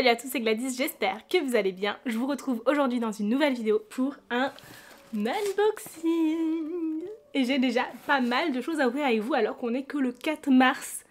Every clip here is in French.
Salut à tous, c'est Gladys, j'espère que vous allez bien. Je vous retrouve aujourd'hui dans une nouvelle vidéo pour un unboxing. Et j'ai déjà pas mal de choses à ouvrir avec vous alors qu'on est que le 4 mars.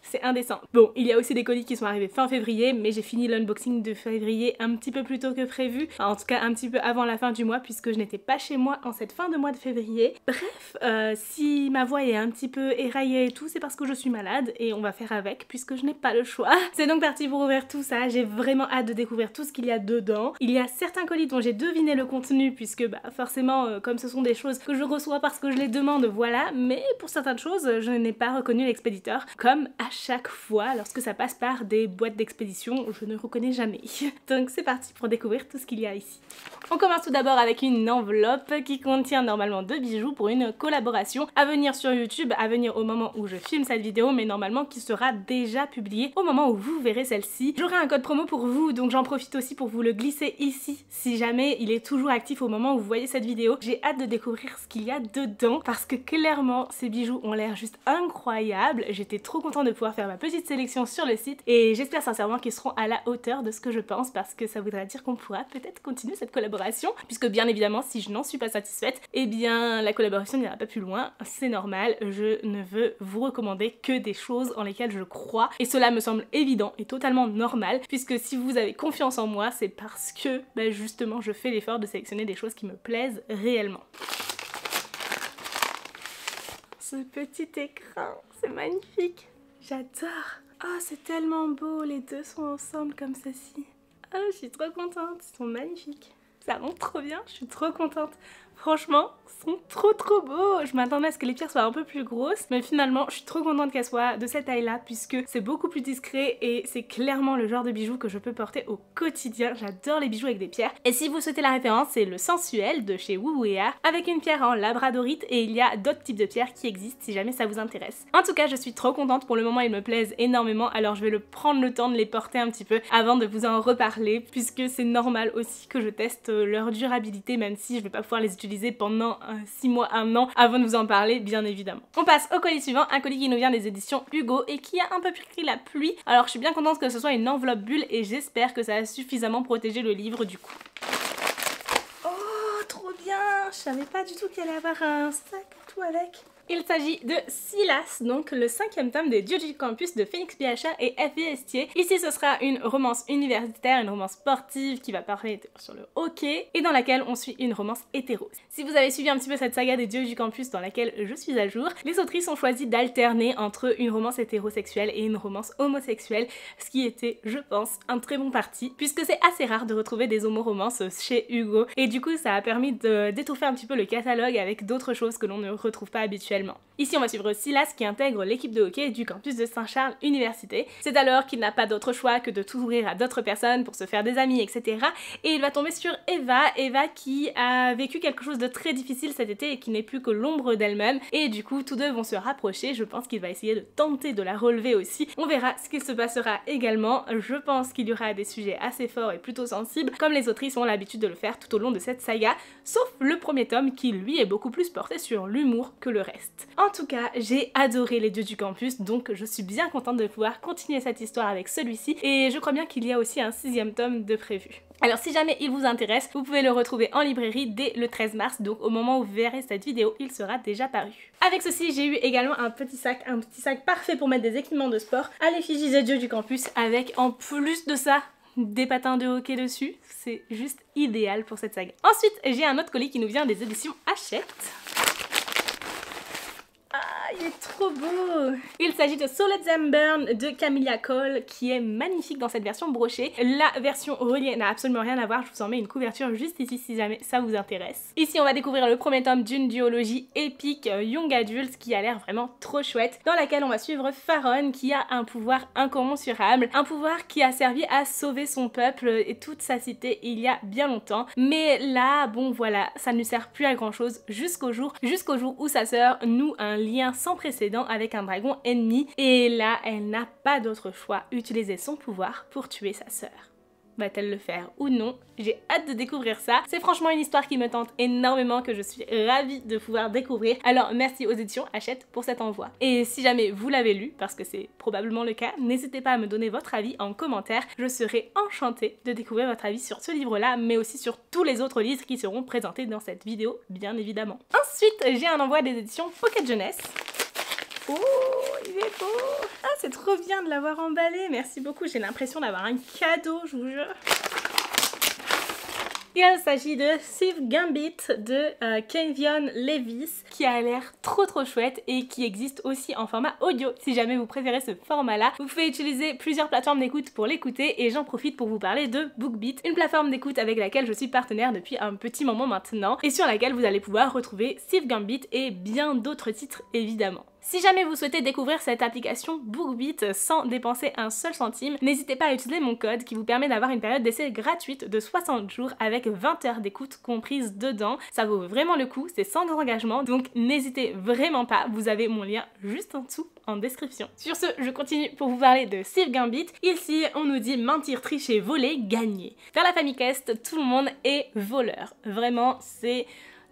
C'est indécent. Bon, il y a aussi des colis qui sont arrivés fin février, mais j'ai fini l'unboxing de février un petit peu plus tôt que prévu. Enfin, en tout cas, un petit peu avant la fin du mois, puisque je n'étais pas chez moi en cette fin de mois de février. Bref, si ma voix est un petit peu éraillée et tout, c'est parce que je suis malade, et on va faire avec, puisque je n'ai pas le choix. C'est donc parti pour ouvrir tout ça. J'ai vraiment hâte de découvrir tout ce qu'il y a dedans. Il y a certains colis dont j'ai deviné le contenu, puisque bah, forcément, comme ce sont des choses que je reçois parce que je les demande, voilà. Mais pour certaines choses, je n'ai pas reconnu l'expéditeur, comme à chaque fois lorsque ça passe par des boîtes d'expédition, je ne reconnais jamais. Donc c'est parti pour découvrir tout ce qu'il y a ici. On commence tout d'abord avec une enveloppe qui contient normalement 2 bijoux pour une collaboration à venir sur YouTube, à venir au moment où je filme cette vidéo, mais normalement qui sera déjà publiée au moment où vous verrez celle-ci. J'aurai un code promo pour vous, donc j'en profite aussi pour vous le glisser ici, si jamais il est toujours actif au moment où vous voyez cette vidéo. J'ai hâte de découvrir ce qu'il y a dedans, parce que clairement ces bijoux ont l'air juste incroyables. J'étais trop contente de pouvoir faire ma petite sélection sur le site et j'espère sincèrement qu'ils seront à la hauteur de ce que je pense, parce que ça voudra dire qu'on pourra peut-être continuer cette collaboration, puisque bien évidemment si je n'en suis pas satisfaite, eh bien la collaboration n'ira pas plus loin, c'est normal. Je ne veux vous recommander que des choses en lesquelles je crois, et cela me semble évident et totalement normal, puisque si vous avez confiance en moi, c'est parce que bah, justement je fais l'effort de sélectionner des choses qui me plaisent réellement. Ce petit écran, c'est magnifique. J'adore. Oh, c'est tellement beau, les deux sont ensemble comme ceci. Oh, je suis trop contente, ils sont magnifiques. Ça rend trop bien, je suis trop contente. Franchement, ils sont trop beaux. Je m'attendais à ce que les pierres soient un peu plus grosses, mais finalement, je suis trop contente qu'elles soient de cette taille-là, puisque c'est beaucoup plus discret et c'est clairement le genre de bijoux que je peux porter au quotidien. J'adore les bijoux avec des pierres. Et si vous souhaitez la référence, c'est le Sensuel de chez Wuwea, avec une pierre en labradorite, et il y a d'autres types de pierres qui existent si jamais ça vous intéresse. En tout cas, je suis trop contente. Pour le moment, ils me plaisent énormément, alors je vais prendre le temps de les porter un petit peu avant de vous en reparler, puisque c'est normal aussi que je teste leur durabilité, même si je vais pas pouvoir les utiliser pendant 6 mois, 1 an avant de vous en parler, bien évidemment. On passe au colis suivant, un colis qui nous vient des éditions Hugo et qui a un peu pris la pluie. Alors je suis bien contente que ce soit une enveloppe bulle et j'espère que ça a suffisamment protégé le livre du coup. Oh, trop bien! Je savais pas du tout qu'il allait avoir un sac tout avec. Il s'agit de Silas, donc le 5e tome des Dieux du Campus de Phoenix PHA et FB Estier. Ici ce sera une romance universitaire, une romance sportive qui va parler sur le hockey et dans laquelle on suit une romance hétéro. Si vous avez suivi un petit peu cette saga des Dieux du Campus dans laquelle je suis à jour, les autrices ont choisi d'alterner entre une romance hétérosexuelle et une romance homosexuelle, ce qui était, je pense, un très bon parti, puisque c'est assez rare de retrouver des homoromances chez Hugo, et du coup ça a permis d'étoffer un petit peu le catalogue avec d'autres choses que l'on ne retrouve pas habituellement. Ici on va suivre Silas qui intègre l'équipe de hockey du campus de Saint-Charles Université. C'est alors qu'il n'a pas d'autre choix que de tout ouvrir à d'autres personnes pour se faire des amis, etc. Et il va tomber sur Eva qui a vécu quelque chose de très difficile cet été et qui n'est plus que l'ombre d'elle-même. Et du coup tous deux vont se rapprocher, je pense qu'il va essayer de tenter de la relever aussi. On verra ce qu'il se passera également. Je pense qu'il y aura des sujets assez forts et plutôt sensibles, comme les autrices ont l'habitude de le faire tout au long de cette saga, sauf le premier tome qui lui est beaucoup plus porté sur l'humour que le reste. En tout cas, j'ai adoré les Dieux du Campus, donc je suis bien contente de pouvoir continuer cette histoire avec celui-ci, et je crois bien qu'il y a aussi un 6e tome de prévu. Alors si jamais il vous intéresse, vous pouvez le retrouver en librairie dès le 13 mars, donc au moment où vous verrez cette vidéo, il sera déjà paru. Avec ceci, j'ai eu également un petit sac parfait pour mettre des équipements de sport à l'effigie des Dieux du Campus, avec en plus de ça des patins de hockey dessus. C'est juste idéal pour cette saga. Ensuite, j'ai un autre colis qui nous vient des éditions Hachette. Il est trop beau! Il s'agit de So Let Them Burn de Camilla Cole qui est magnifique dans cette version brochée. La version reliée n'a absolument rien à voir, je vous en mets une couverture juste ici si jamais ça vous intéresse. Ici on va découvrir le premier tome d'une duologie épique Young Adult qui a l'air vraiment trop chouette, dans laquelle on va suivre Faron qui a un pouvoir incommensurable, un pouvoir qui a servi à sauver son peuple et toute sa cité il y a bien longtemps. Mais là, bon voilà, ça ne lui sert plus à grand chose jusqu'au jour où sa sœur noue un lien sans précédent avec un dragon ennemi, et là elle n'a pas d'autre choix, utiliser son pouvoir pour tuer sa sœur. Va-t-elle le faire ou non? J'ai hâte de découvrir ça. C'est franchement une histoire qui me tente énormément, que je suis ravie de pouvoir découvrir. Alors merci aux éditions Hachette pour cet envoi. Et si jamais vous l'avez lu, parce que c'est probablement le cas, n'hésitez pas à me donner votre avis en commentaire. Je serai enchantée de découvrir votre avis sur ce livre-là, mais aussi sur tous les autres livres qui seront présentés dans cette vidéo, bien évidemment. Ensuite, j'ai un envoi des éditions Pocket Jeunesse. Oh, il est beau! Ah, c'est trop bien de l'avoir emballé, merci beaucoup, j'ai l'impression d'avoir un cadeau, je vous jure. Il s'agit de Thief Gambit de Keivan Lewis, qui a l'air trop chouette et qui existe aussi en format audio. Si jamais vous préférez ce format-là, vous pouvez utiliser plusieurs plateformes d'écoute pour l'écouter, et j'en profite pour vous parler de BookBeat, une plateforme d'écoute avec laquelle je suis partenaire depuis un petit moment maintenant et sur laquelle vous allez pouvoir retrouver Thief Gambit et bien d'autres titres évidemment. Si jamais vous souhaitez découvrir cette application BookBeat sans dépenser un seul centime, n'hésitez pas à utiliser mon code qui vous permet d'avoir une période d'essai gratuite de 60 jours avec 20 heures d'écoute comprises dedans. Ça vaut vraiment le coup, c'est sans engagement, donc n'hésitez vraiment pas, vous avez mon lien juste en dessous en description. Sur ce, je continue pour vous parler de Thief Gambit. Ici, on nous dit mentir, tricher, voler, gagner. Dans la famille Quest, tout le monde est voleur. Vraiment, c'est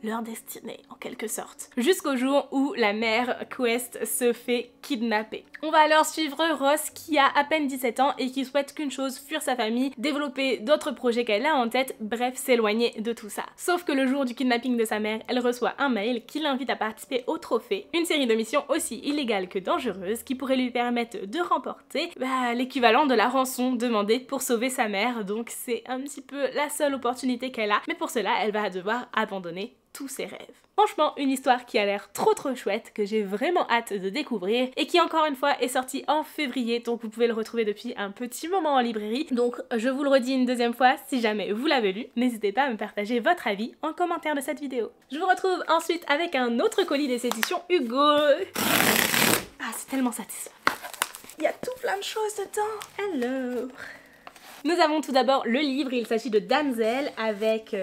leur destinée en quelque sorte. Jusqu'au jour où la mère Quest se fait kidnapper. On va alors suivre Ross qui a à peine 17 ans et qui souhaite qu'une chose, fuir sa famille, développer d'autres projets qu'elle a en tête, bref s'éloigner de tout ça. Sauf que le jour du kidnapping de sa mère, elle reçoit un mail qui l'invite à participer au trophée, une série de missions aussi illégales que dangereuses qui pourraient lui permettre de remporter l'équivalent de la rançon demandée pour sauver sa mère, donc c'est un petit peu la seule opportunité qu'elle a, mais pour cela elle va devoir abandonner tous ses rêves. Franchement, une histoire qui a l'air trop chouette, que j'ai vraiment hâte de découvrir et qui encore une fois est sortie en février, donc vous pouvez le retrouver depuis un petit moment en librairie. Donc je vous le redis une deuxième fois, si jamais vous l'avez lu, n'hésitez pas à me partager votre avis en commentaire de cette vidéo. Je vous retrouve ensuite avec un autre colis des éditions Hugo. Ah, c'est tellement satisfaisant. Il y a tout plein de choses dedans. Alors... nous avons tout d'abord le livre, il s'agit de Damsel avec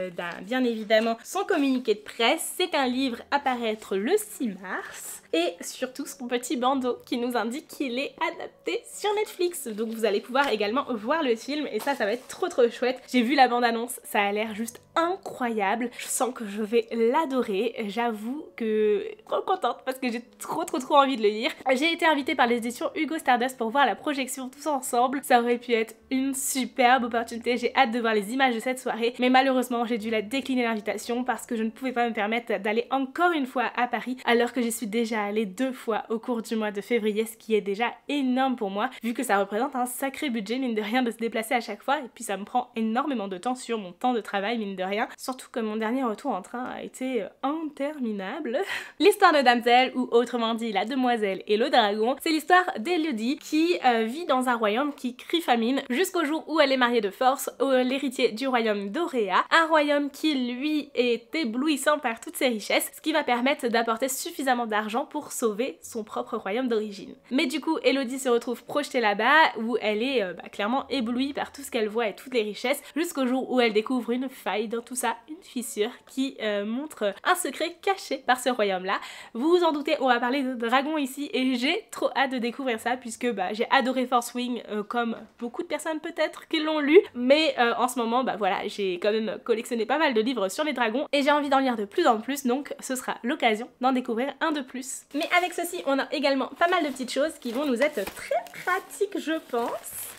bien évidemment son communiqué de presse. C'est un livre à paraître le 6 mars. Et surtout son petit bandeau qui nous indique qu'il est adapté sur Netflix. Donc vous allez pouvoir également voir le film et ça va être trop chouette. J'ai vu la bande-annonce, ça a l'air juste incroyable. Je sens que je vais l'adorer. J'avoue que trop contente parce que j'ai trop envie de le lire. J'ai été invitée par les éditions Hugo Stardust pour voir la projection tous ensemble. Ça aurait pu être une superbe opportunité. J'ai hâte de voir les images de cette soirée. Mais malheureusement, j'ai dû la décliner l'invitation parce que je ne pouvais pas me permettre d'aller encore une fois à Paris alors que j'y suis déjà allée 2 fois au cours du mois de février, ce qui est déjà énorme pour moi vu que ça représente un sacré budget mine de rien de se déplacer à chaque fois et puis ça me prend énormément de temps sur mon temps de travail mine de rien, surtout que mon dernier retour en train a été interminable. L'histoire de Damsel, ou autrement dit la demoiselle et le dragon, c'est l'histoire d'Elodie qui vit dans un royaume qui crie famine jusqu'au jour où elle est mariée de force à l'héritier du royaume d'Auréa, un royaume qui lui est éblouissant par toutes ses richesses, ce qui va permettre d'apporter suffisamment d'argent pour sauver son propre royaume d'origine. Mais du coup, Elodie se retrouve projetée là-bas où elle est clairement éblouie par tout ce qu'elle voit et toutes les richesses, jusqu'au jour où elle découvre une faille dans tout ça, une fissure qui montre un secret caché par ce royaume-là. Vous vous en doutez, on va parler de dragon ici et j'ai trop hâte de découvrir ça puisque j'ai adoré Force Wing comme beaucoup de personnes peut-être qui l'ont lu, mais en ce moment voilà, j'ai quand même collectionné pas mal de livres sur les dragons et j'ai envie d'en lire de plus en plus, donc ce sera l'occasion d'en découvrir un de plus. Mais avec ceci, on a également pas mal de petites choses qui vont nous être très pratiques, je pense.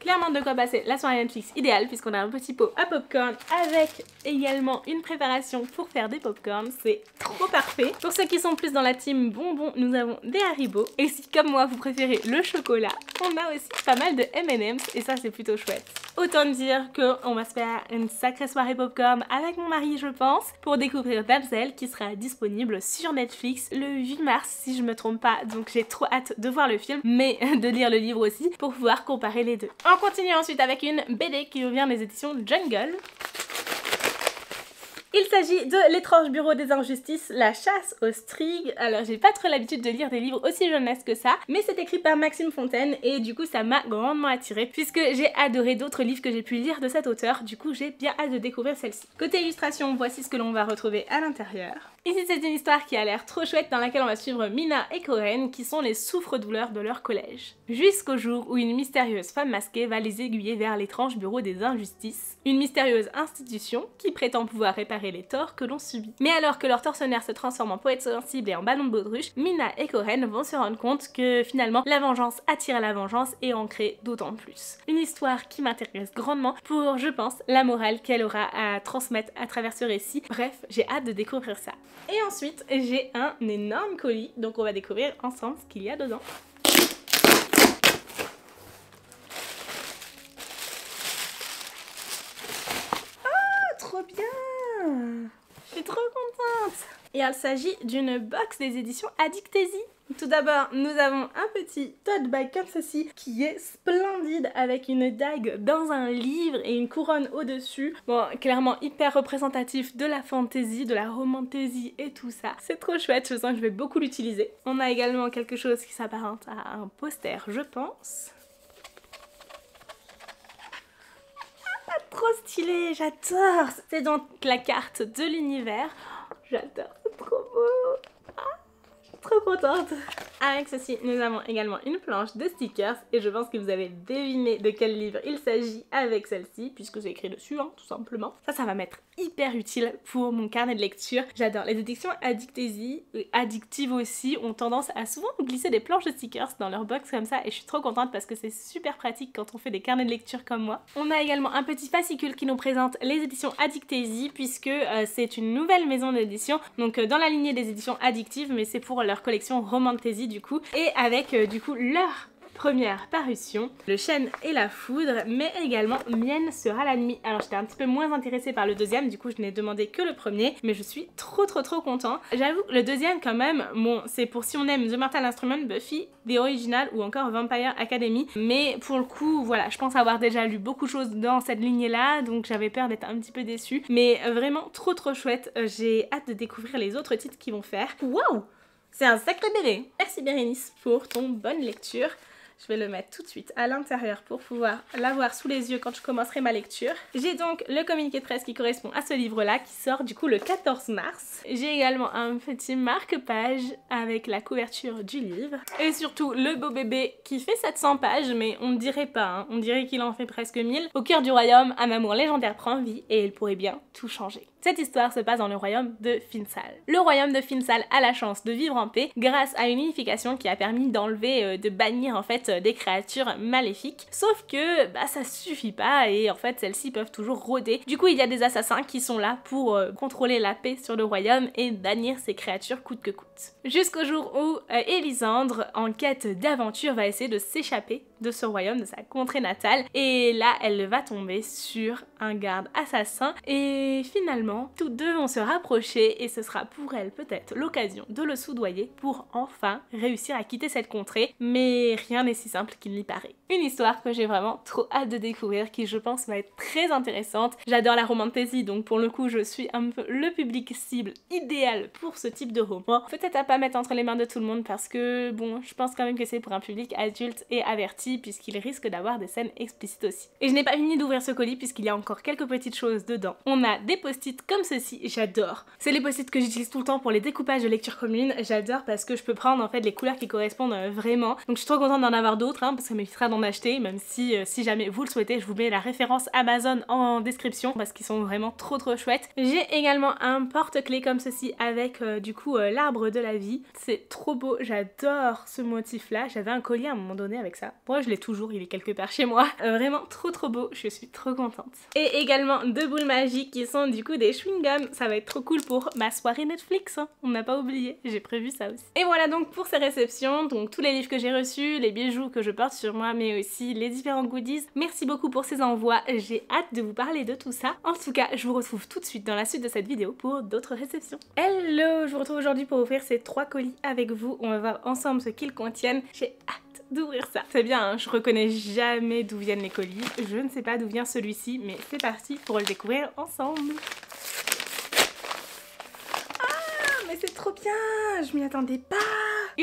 Clairement de quoi passer la soirée Netflix idéale puisqu'on a un petit pot à popcorn avec également une préparation pour faire des popcorn, c'est trop parfait. Pour ceux qui sont plus dans la team bonbons, nous avons des Haribo et si comme moi vous préférez le chocolat, on a aussi pas mal de M&M's et ça c'est plutôt chouette. Autant dire qu'on va se faire une sacrée soirée popcorn avec mon mari je pense pour découvrir Damsel qui sera disponible sur Netflix le 8 mars si je me trompe pas, donc j'ai trop hâte de voir le film mais de lire le livre aussi pour pouvoir comparer les deux. On continue ensuite avec une BD qui nous vient des éditions Jungle. Il s'agit de L'étrange bureau des injustices, la chasse aux strigs. Alors j'ai pas trop l'habitude de lire des livres aussi jeunesse que ça, mais c'est écrit par Maxime Fontaine et du coup ça m'a grandement attirée puisque j'ai adoré d'autres livres que j'ai pu lire de cet auteur, du coup j'ai bien hâte de découvrir celle-ci. Côté illustration, voici ce que l'on va retrouver à l'intérieur. Ici c'est une histoire qui a l'air trop chouette dans laquelle on va suivre Mina et Koren qui sont les souffre-douleurs de leur collège. Jusqu'au jour où une mystérieuse femme masquée va les aiguiller vers l'étrange bureau des injustices, une mystérieuse institution qui prétend pouvoir réparer les torts que l'on subit. Mais alors que leur tortionnaire se transforme en poète sensible et en ballon de baudruche, Mina et Koren vont se rendre compte que finalement la vengeance attire la vengeance et en crée d'autant plus. Une histoire qui m'intéresse grandement pour, je pense, la morale qu'elle aura à transmettre à travers ce récit. Bref, j'ai hâte de découvrir ça. Et ensuite, j'ai un énorme colis, donc on va découvrir ensemble ce qu'il y a dedans. Oh, trop bien! Je suis trop contente! Et il s'agit d'une box des éditions Addictésie. Tout d'abord, nous avons un petit tote bag comme ceci qui est splendide avec une dague dans un livre et une couronne au-dessus. Bon, clairement hyper représentatif de la fantasy, de la romantasy et tout ça. C'est trop chouette, je sens que je vais beaucoup l'utiliser. On a également quelque chose qui s'apparente à un poster, je pense. Ah, trop stylé, j'adore! C'est donc la carte de l'univers. J'adore, c'est trop beau! Trop contente. Avec ceci, nous avons également une planche de stickers et je pense que vous avez deviné de quel livre il s'agit avec celle-ci puisque c'est écrit dessus, hein, tout simplement. Ça va m'être hyper utile pour mon carnet de lecture. J'adore. Les éditions Addictésie, addictives aussi, ont tendance à souvent nous glisser des planches de stickers dans leur box comme ça et je suis trop contente parce que c'est super pratique quand on fait des carnets de lecture comme moi. On a également un petit fascicule qui nous présente les éditions Addictésie puisque c'est une nouvelle maison d'édition, donc dans la lignée des éditions addictives, mais c'est pour leur collection Romantasy du coup, et avec du coup leur première parution, Le chêne et la foudre, mais également Mienne sera la nuit. Alors j'étais un petit peu moins intéressée par le deuxième, du coup je n'ai demandé que le premier, mais je suis trop content. J'avoue le deuxième quand même, bon c'est pour si on aime The Mortal Instrument, Buffy, The Original ou encore Vampire Academy, mais pour le coup voilà, je pense avoir déjà lu beaucoup de choses dans cette lignée là, donc j'avais peur d'être un petit peu déçue, mais vraiment trop chouette. J'ai hâte de découvrir les autres titres qu'ils vont faire. Waouh! C'est un sacré bébé. Merci Bérénice pour ton bonne lecture. Je vais le mettre tout de suite à l'intérieur pour pouvoir l'avoir sous les yeux quand je commencerai ma lecture. J'ai donc le communiqué de presse qui correspond à ce livre-là qui sort du coup le 14 mars. J'ai également un petit marque-page avec la couverture du livre. Et surtout le beau bébé qui fait 700 pages, mais on ne dirait pas, hein. On dirait qu'il en fait presque 1000. Au cœur du royaume, un amour légendaire prend vie et il pourrait bien tout changer. Cette histoire se passe dans le royaume de Finsal. Le royaume de Finsal a la chance de vivre en paix grâce à une unification qui a permis d'enlever, de bannir en fait des créatures maléfiques. Sauf que ça suffit pas et en fait celles-ci peuvent toujours rôder. Du coup il y a des assassins qui sont là pour contrôler la paix sur le royaume et bannir ces créatures coûte que coûte. Jusqu'au jour où Elisandre, en quête d'aventure, va essayer de s'échapper de ce royaume, de sa contrée natale, et là elle va tomber sur un garde assassin et finalement tous deux vont se rapprocher et ce sera pour elle peut-être l'occasion de le soudoyer pour enfin réussir à quitter cette contrée, mais rien n'est si simple qu'il n'y paraît. Une histoire que j'ai vraiment trop hâte de découvrir, qui je pense va être très intéressante. J'adore la romantasy, donc pour le coup je suis un peu le public cible idéal pour ce type de roman. Peut-être à pas mettre entre les mains de tout le monde parce que bon, je pense quand même que c'est pour un public adulte et averti puisqu'il risque d'avoir des scènes explicites aussi. Et je n'ai pas fini d'ouvrir ce colis puisqu'il y a encore quelques petites choses dedans. On a des post-it comme ceci, j'adore. C'est les post-it que j'utilise tout le temps pour les découpages de lecture commune. J'adore parce que je peux prendre en fait les couleurs qui correspondent vraiment. Donc je suis trop contente d'en avoir d'autres parce que ça m'évitera d'en acheter, même si jamais vous le souhaitez, je vous mets la référence Amazon en description parce qu'ils sont vraiment trop chouettes. J'ai également un porte-clés comme ceci avec du coup l'arbre de la vie. C'est trop beau, j'adore ce motif là. J'avais un collier à un moment donné avec ça. Moi je l'ai toujours, il est quelque part chez moi. Vraiment trop beau, je suis trop contente. Et également deux boules magiques qui sont du coup des chewing-gums. Ça va être trop cool pour ma soirée Netflix, hein. On n'a pas oublié, j'ai prévu ça aussi. Et voilà donc pour ces réceptions, donc tous les livres que j'ai reçus, les bijoux que je porte sur moi, mais aussi les différents goodies. Merci beaucoup pour ces envois, j'ai hâte de vous parler de tout ça. En tout cas, je vous retrouve tout de suite dans la suite de cette vidéo pour d'autres réceptions. Hello, je vous retrouve aujourd'hui pour ouvrir ces 3 colis avec vous. On va voir ensemble ce qu'ils contiennent. J'ai hâte d'ouvrir ça. C'est bien, hein, je reconnais jamais d'où viennent les colis. Je ne sais pas d'où vient celui-ci, mais c'est parti pour le découvrir ensemble. Mais c'est trop bien, je m'y attendais pas.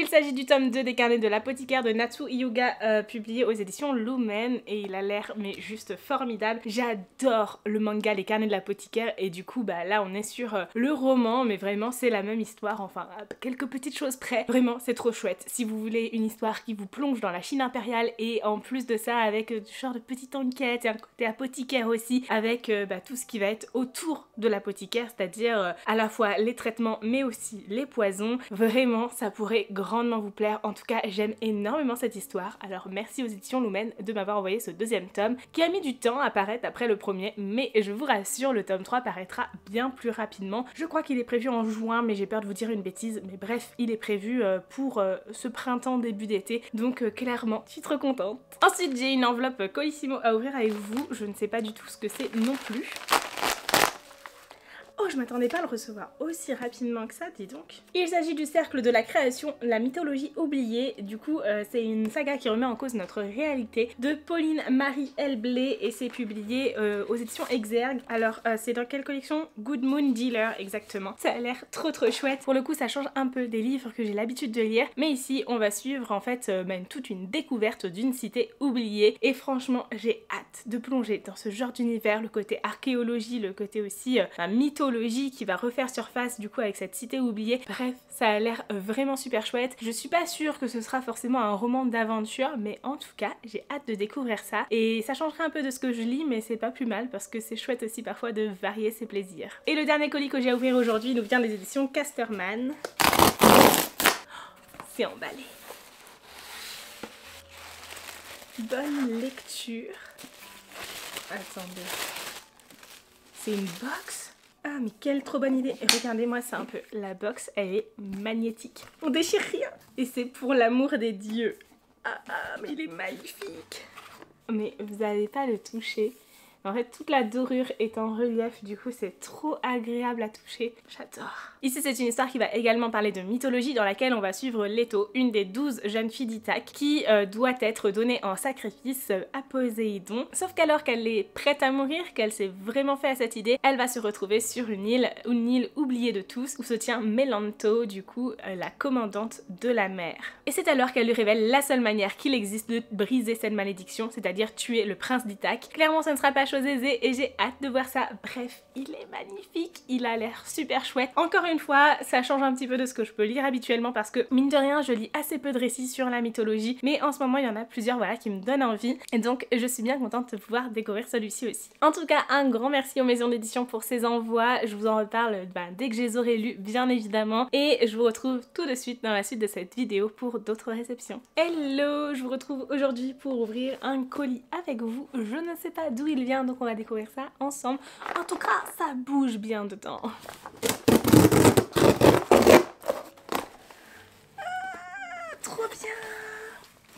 Il s'agit du tome 2 des carnets de l'apothicaire de Natsu Hyuga, publié aux éditions Lumen, et il a l'air mais juste formidable. J'adore le manga Les carnets de l'apothicaire, et du coup bah là on est sur le roman, mais vraiment c'est la même histoire, enfin à quelques petites choses près. Vraiment c'est trop chouette. Si vous voulez une histoire qui vous plonge dans la Chine impériale, et en plus de ça avec du genre de petite enquête et un côté apothicaire aussi, avec tout ce qui va être autour de l'apothicaire, c'est-à-dire à la fois les traitements mais aussi les poisons, vraiment ça pourrait grandement vous plaire. En tout cas j'aime énormément cette histoire, alors merci aux éditions Lumen de m'avoir envoyé ce deuxième tome qui a mis du temps à paraître après le premier, mais je vous rassure, le tome 3 paraîtra bien plus rapidement. Je crois qu'il est prévu en juin, mais j'ai peur de vous dire une bêtise, mais bref, il est prévu pour ce printemps début d'été, donc clairement je suis trop contente. Ensuite j'ai une enveloppe Colissimo à ouvrir avec vous, je ne sais pas du tout ce que c'est non plus. Oh, je m'attendais pas à le recevoir aussi rapidement que ça, dis donc. Il s'agit du Cercle de la Création, la mythologie oubliée. Du coup, c'est une saga qui remet en cause notre réalité de Pauline Marie Elblay, et c'est publié aux éditions Exergue. Alors, c'est dans quelle collection? Good Moon Dealer, exactement. Ça a l'air trop chouette. Pour le coup, ça change un peu des livres que j'ai l'habitude de lire, mais ici, on va suivre en fait toute une découverte d'une cité oubliée. Et franchement, j'ai hâte de plonger dans ce genre d'univers, le côté archéologie, le côté aussi mythologie qui va refaire surface du coup avec cette cité oubliée. Bref, ça a l'air vraiment super chouette. Je suis pas sûre que ce sera forcément un roman d'aventure, mais en tout cas j'ai hâte de découvrir ça, et ça changerait un peu de ce que je lis, mais c'est pas plus mal parce que c'est chouette aussi parfois de varier ses plaisirs. Et le dernier colis que j'ai à ouvrir aujourd'hui nous vient des éditions Casterman. C'est emballé. Bonne lecture. Attendez. C'est une box? Ah mais quelle trop bonne idée. Et regardez-moi ça un peu. La box elle est magnétique. On déchire rien. Et c'est pour l'amour des dieux. Ah mais il est magnifique. Mais vous n'allez pas le toucher. En fait toute la dorure est en relief, du coup c'est trop agréable à toucher, j'adore. Ici c'est une histoire qui va également parler de mythologie, dans laquelle on va suivre Leto, une des 12 jeunes filles d'Ithaque, qui doit être donnée en sacrifice à Poséidon. Sauf qu'alors qu'elle est prête à mourir, qu'elle s'est vraiment fait à cette idée, elle va se retrouver sur une île oubliée de tous, où se tient Mélanto, du coup la commandante de la mer. Et c'est alors qu'elle lui révèle la seule manière qu'il existe de briser cette malédiction, c'est-à-dire tuer le prince d'Ithaque. Clairement ça ne sera pas chose aisée et j'ai hâte de voir ça. Bref, il est magnifique, il a l'air super chouette. Encore une fois, ça change un petit peu de ce que je peux lire habituellement parce que mine de rien, je lis assez peu de récits sur la mythologie, mais en ce moment il y en a plusieurs voilà, qui me donnent envie, et donc je suis bien contente de pouvoir découvrir celui-ci aussi. En tout cas, un grand merci aux maisons d'édition pour ces envois, je vous en reparle dès que je les aurai lus bien évidemment, et je vous retrouve tout de suite dans la suite de cette vidéo pour d'autres réceptions. Hello, je vous retrouve aujourd'hui pour ouvrir un colis avec vous. Je ne sais pas d'où il vient, donc on va découvrir ça ensemble. En tout cas, ça bouge bien dedans. Trop bien!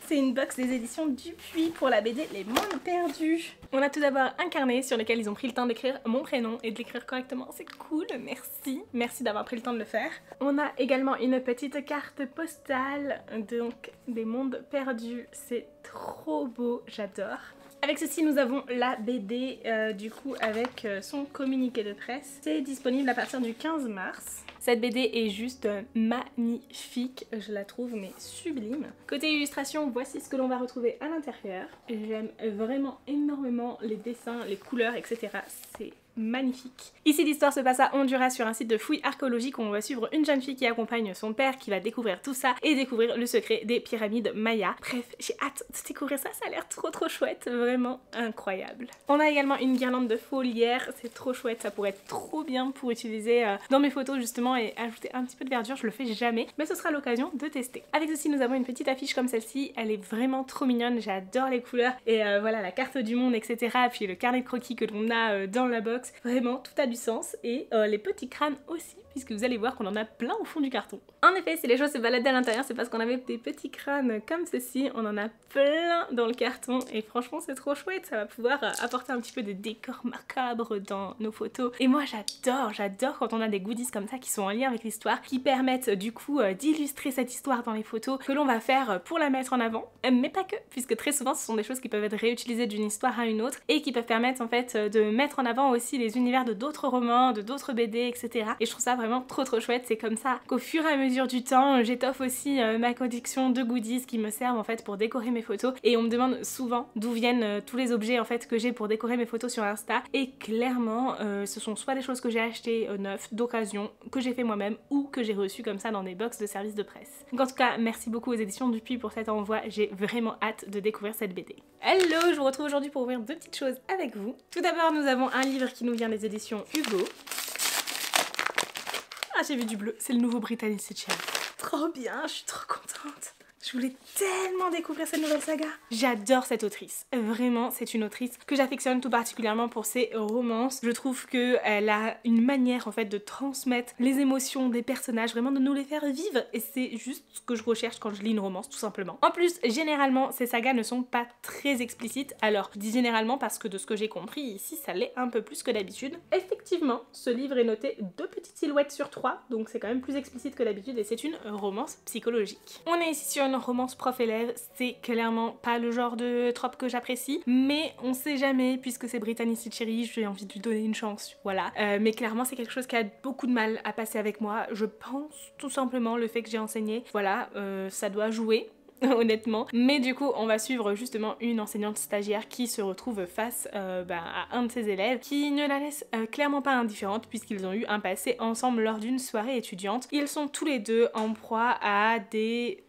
C'est une box des éditions Dupuis pour la BD Les Mondes Perdus. On a tout d'abord un carnet sur lequel ils ont pris le temps d'écrire mon prénom et de l'écrire correctement. C'est cool, merci. Merci d'avoir pris le temps de le faire. On a également une petite carte postale, donc des Mondes Perdus. C'est trop beau, j'adore. Avec ceci, nous avons la BD du coup avec son communiqué de presse. C'est disponible à partir du 15 mars. Cette BD est juste magnifique, je la trouve mais sublime. Côté illustration, voici ce que l'on va retrouver à l'intérieur. J'aime vraiment énormément les dessins, les couleurs, etc. C'est magnifique. Ici l'histoire se passe à Honduras sur un site de fouilles archéologiques où on va suivre une jeune fille qui accompagne son père qui va découvrir tout ça et découvrir le secret des pyramides mayas. Bref, j'ai hâte de découvrir ça, ça a l'air trop chouette, vraiment incroyable. On a également une guirlande de foliaire, c'est trop chouette, ça pourrait être trop bien pour utiliser dans mes photos justement et ajouter un petit peu de verdure, je le fais jamais, mais ce sera l'occasion de tester. Avec ceci nous avons une petite affiche comme celle-ci, elle est vraiment trop mignonne, j'adore les couleurs et voilà la carte du monde etc. Puis le carnet de croquis que l'on a dans la box. Vraiment, tout a du sens et les petits crânes aussi, puisque vous allez voir qu'on en a plein au fond du carton. En effet, si les choses se baladaient à l'intérieur, c'est parce qu'on avait des petits crânes comme ceci, on en a plein dans le carton et franchement c'est trop chouette, ça va pouvoir apporter un petit peu de décor macabre dans nos photos. Et moi j'adore quand on a des goodies comme ça qui sont en lien avec l'histoire, qui permettent du coup d'illustrer cette histoire dans les photos que l'on va faire pour la mettre en avant, mais pas que, puisque très souvent ce sont des choses qui peuvent être réutilisées d'une histoire à une autre et qui peuvent permettre en fait de mettre en avant aussi les univers de d'autres romans, de d'autres BD, etc. Et je trouve ça vraiment trop chouette. C'est comme ça qu'au fur et à mesure du temps, j'étoffe aussi ma collection de goodies qui me servent en fait pour décorer mes photos. Et on me demande souvent d'où viennent tous les objets en fait que j'ai pour décorer mes photos sur Insta. Et clairement, ce sont soit des choses que j'ai achetées neuves, d'occasion, que j'ai fait moi-même ou que j'ai reçues comme ça dans des box de service de presse. Donc en tout cas, merci beaucoup aux éditions Dupuis pour cet envoi. J'ai vraiment hâte de découvrir cette BD. Hello, je vous retrouve aujourd'hui pour ouvrir deux petites choses avec vous. Tout d'abord, nous avons un livre qui nous vient des éditions Hugo. Ah, j'ai vu du bleu, c'est le nouveau Brittany Setchell. Trop bien, je suis trop contente. Je voulais tellement découvrir cette nouvelle saga. J'adore cette autrice. Vraiment, c'est une autrice que j'affectionne tout particulièrement pour ses romances. Je trouve qu'elle a une manière en fait de transmettre les émotions des personnages, vraiment de nous les faire vivre. Et c'est juste ce que je recherche quand je lis une romance, tout simplement. En plus, généralement, ces sagas ne sont pas très explicites. Alors, je dis généralement parce que de ce que j'ai compris, ici, ça l'est un peu plus que d'habitude. Effectivement, ce livre est noté 2 petites silhouettes sur 3, donc c'est quand même plus explicite que d'habitude et c'est une romance psychologique. On est ici sur une romance prof-élève, c'est clairement pas le genre de trope que j'apprécie, mais on sait jamais, puisque c'est Brittany Setchell, j'ai envie de lui donner une chance, voilà. Mais clairement c'est quelque chose qui a beaucoup de mal à passer avec moi, je pense tout simplement le fait que j'ai enseigné, voilà, ça doit jouer. Honnêtement, mais du coup on va suivre justement une enseignante stagiaire qui se retrouve face à un de ses élèves qui ne la laisse clairement pas indifférente puisqu'ils ont eu un passé ensemble lors d'une soirée étudiante. Ils sont tous les deux en proie à des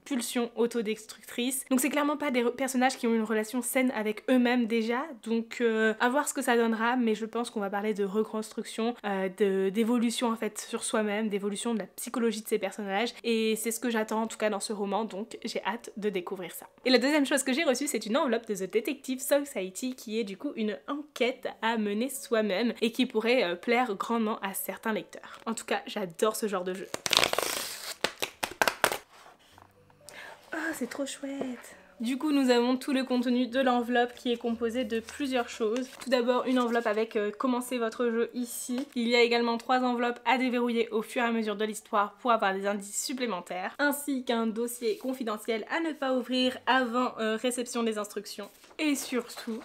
pulsions autodestructrices. Donc c'est clairement pas des personnages qui ont une relation saine avec eux-mêmes déjà, donc à voir ce que ça donnera, mais je pense qu'on va parler de reconstruction, d'évolution en fait sur soi-même, d'évolution de la psychologie de ces personnages, et c'est ce que j'attends en tout cas dans ce roman, donc j'ai hâte de découvrir ça. Et la deuxième chose que j'ai reçue, c'est une enveloppe de The Detective Society qui est du coup une enquête à mener soi-même et qui pourrait plaire grandement à certains lecteurs. En tout cas, j'adore ce genre de jeu. Oh, c'est trop chouette! Du coup, nous avons tout le contenu de l'enveloppe qui est composé de plusieurs choses. Tout d'abord, une enveloppe avec commencez votre jeu ici. Il y a également 3 enveloppes à déverrouiller au fur et à mesure de l'histoire pour avoir des indices supplémentaires, ainsi qu'un dossier confidentiel à ne pas ouvrir avant réception des instructions. Et surtout,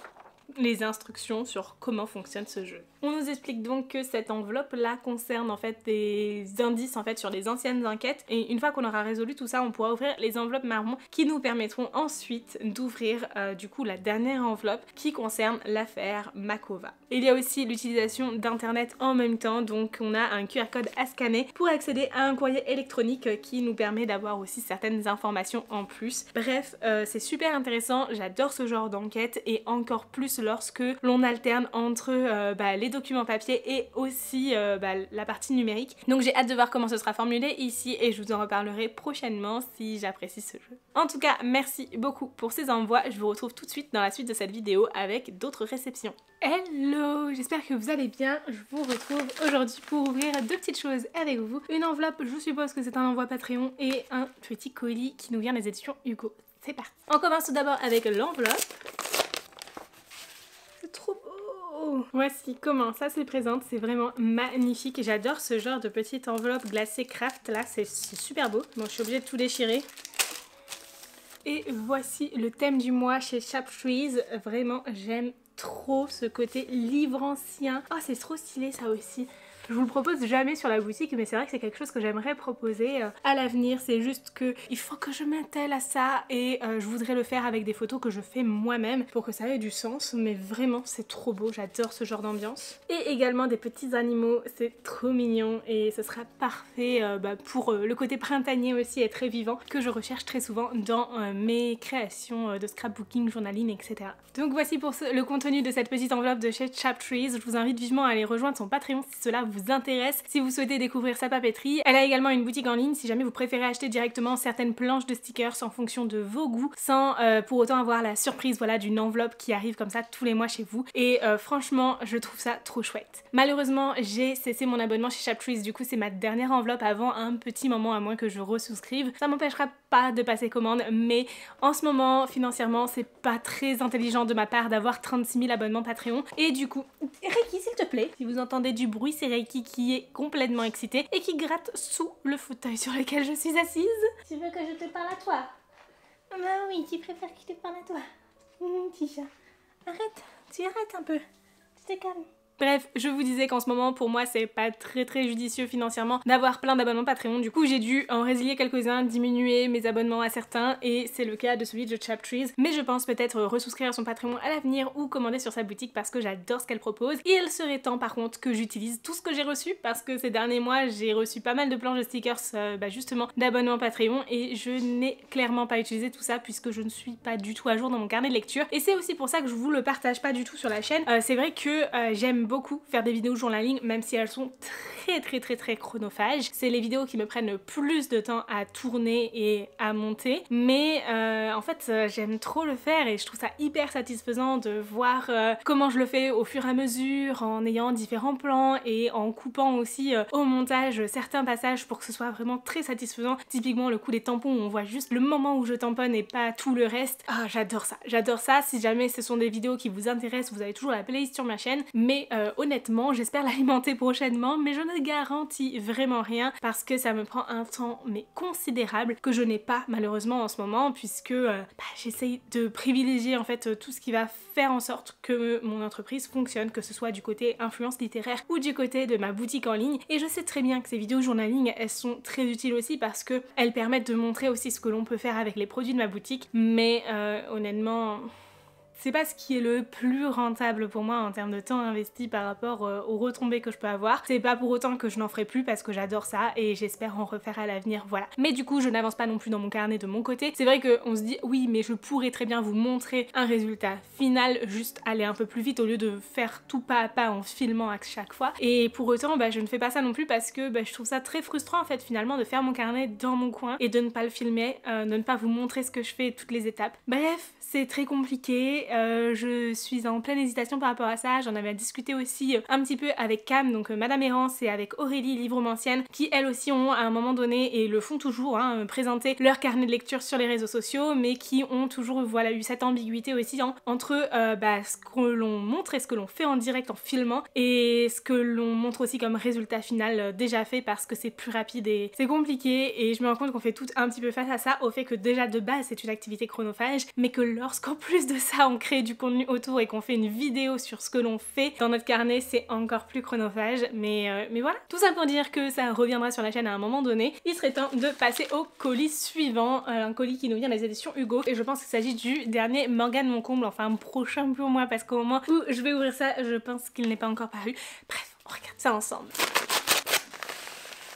les instructions sur comment fonctionne ce jeu. On nous explique donc que cette enveloppe-là concerne en fait des indices en fait sur les anciennes enquêtes et une fois qu'on aura résolu tout ça, on pourra ouvrir les enveloppes marron qui nous permettront ensuite d'ouvrir du coup la dernière enveloppe qui concerne l'affaire Makova. Il y a aussi l'utilisation d'internet en même temps, donc on a un QR code à scanner pour accéder à un courrier électronique qui nous permet d'avoir aussi certaines informations en plus. Bref, c'est super intéressant, j'adore ce genre d'enquête et encore plus lorsque l'on alterne entre les documents papier et aussi la partie numérique. Donc j'ai hâte de voir comment ce sera formulé ici et je vous en reparlerai prochainement si j'apprécie ce jeu. En tout cas, merci beaucoup pour ces envois. Je vous retrouve tout de suite dans la suite de cette vidéo avec d'autres réceptions. Hello, j'espère que vous allez bien. Je vous retrouve aujourd'hui pour ouvrir 2 petites choses avec vous. Une enveloppe, je suppose que c'est un envoi Patreon, et un petit colis qui nous vient des éditions Hugo. C'est parti. On commence tout d'abord avec l'enveloppe. C'est trop beau! Voici comment ça se présente, c'est vraiment magnifique. J'adore ce genre de petite enveloppe glacée craft là, c'est super beau. Bon, je suis obligée de tout déchirer. Et voici le thème du mois chez Chaptrees. Vraiment, j'aime trop ce côté livre ancien. Oh, c'est trop stylé ça aussi. Je vous le propose jamais sur la boutique, mais c'est vrai que c'est quelque chose que j'aimerais proposer à l'avenir. C'est juste que il faut que je m'attelle à ça et je voudrais le faire avec des photos que je fais moi-même pour que ça ait du sens. Mais vraiment, c'est trop beau. J'adore ce genre d'ambiance. Et également des petits animaux. C'est trop mignon et ce sera parfait pour le côté printanier aussi et très vivant que je recherche très souvent dans mes créations de scrapbooking, journaling, etc. Donc voici pour le contenu de cette petite enveloppe de chez Chaptrees. Je vous invite vivement à aller rejoindre son Patreon si cela vous intéresse, si vous souhaitez découvrir sa papeterie. Elle a également une boutique en ligne si jamais vous préférez acheter directement certaines planches de stickers en fonction de vos goûts, sans pour autant avoir la surprise d'une enveloppe qui arrive comme ça tous les mois chez vous. Et franchement, je trouve ça trop chouette. Malheureusement, j'ai cessé mon abonnement chez Chaptrees, du coup c'est ma dernière enveloppe avant un petit moment, à moins que je resouscrive. Ça m'empêchera pas de passer commande, mais en ce moment, financièrement, c'est pas très intelligent de ma part d'avoir 36 000 abonnements Patreon. Et du coup, Reiki, s'il te plaît, si vous entendez du bruit, c'est Reiki qui est complètement excitée et qui gratte sous le fauteuil sur lequel je suis assise. Tu veux que je te parle à toi? Bah oui, tu préfères que je te parle à toi. Petit chat. Arrête, tu arrêtes un peu. Tu te calmes. Bref, je vous disais qu'en ce moment pour moi c'est pas très judicieux financièrement d'avoir plein d'abonnements Patreon, du coup j'ai dû en résilier quelques-uns, diminuer mes abonnements à certains et c'est le cas de celui de Chaptrees, mais je pense peut-être ressouscrire à son Patreon à l'avenir ou commander sur sa boutique parce que j'adore ce qu'elle propose et il serait temps par contre que j'utilise tout ce que j'ai reçu parce que ces derniers mois j'ai reçu pas mal de planches de stickers justement d'abonnements Patreon et je n'ai clairement pas utilisé tout ça puisque je ne suis pas du tout à jour dans mon carnet de lecture et c'est aussi pour ça que je vous le partage pas du tout sur la chaîne. C'est vrai que j'aime beaucoup faire des vidéos journaling même si elles sont très chronophages. C'est les vidéos qui me prennent le plus de temps à tourner et à monter mais en fait j'aime trop le faire et je trouve ça hyper satisfaisant de voir comment je le fais au fur et à mesure en ayant différents plans et en coupant aussi au montage certains passages pour que ce soit vraiment très satisfaisant. Typiquement le coup des tampons où on voit juste le moment où je tamponne et pas tout le reste. Ah j'adore ça. Si jamais ce sont des vidéos qui vous intéressent, vous avez toujours la playlist sur ma chaîne mais honnêtement j'espère l'alimenter prochainement mais je ne garantis vraiment rien parce que ça me prend un temps mais considérable que je n'ai pas malheureusement en ce moment puisque j'essaye de privilégier en fait tout ce qui va faire en sorte que mon entreprise fonctionne, que ce soit du côté influence littéraire ou du côté de ma boutique en ligne et je sais très bien que ces vidéos journaling elles sont très utiles aussi parce que elles permettent de montrer aussi ce que l'on peut faire avec les produits de ma boutique mais honnêtement c'est pas ce qui est le plus rentable pour moi en termes de temps investi par rapport aux retombées que je peux avoir. C'est pas pour autant que je n'en ferai plus parce que j'adore ça et j'espère en refaire à l'avenir, voilà. Mais du coup je n'avance pas non plus dans mon carnet de mon côté. C'est vrai qu'on se dit oui mais je pourrais très bien vous montrer un résultat final, juste aller un peu plus vite au lieu de faire tout pas à pas en filmant à chaque fois. Et pour autant je ne fais pas ça non plus parce que je trouve ça très frustrant en fait finalement de faire mon carnet dans mon coin et de ne pas le filmer, de ne pas vous montrer ce que je fais toutes les étapes. Bref, c'est très compliqué. Je suis en pleine hésitation par rapport à ça, j'en avais discuté aussi un petit peu avec Cam, donc Madame Errance et avec Aurélie Livromancienne qui elles aussi ont à un moment donné et le font toujours, présenté leur carnet de lecture sur les réseaux sociaux mais qui ont toujours voilà eu cette ambiguïté aussi entre ce que l'on montre et ce que l'on fait en direct en filmant et ce que l'on montre aussi comme résultat final déjà fait parce que c'est plus rapide et c'est compliqué et je me rends compte qu'on fait tout un petit peu face à ça, au fait que déjà de base c'est une activité chronophage mais que lorsqu'en plus de ça on crée du contenu autour et qu'on fait une vidéo sur ce que l'on fait dans notre carnet c'est encore plus chronophage mais voilà. Tout ça pour dire que ça reviendra sur la chaîne à un moment donné. Il serait temps de passer au colis suivant, un colis qui nous vient des éditions Hugo et je pense qu'il s'agit du dernier Morgane Moncomble, enfin prochain pour moi parce qu'au moment où je vais ouvrir ça je pense qu'il n'est pas encore paru. Bref, on regarde ça ensemble.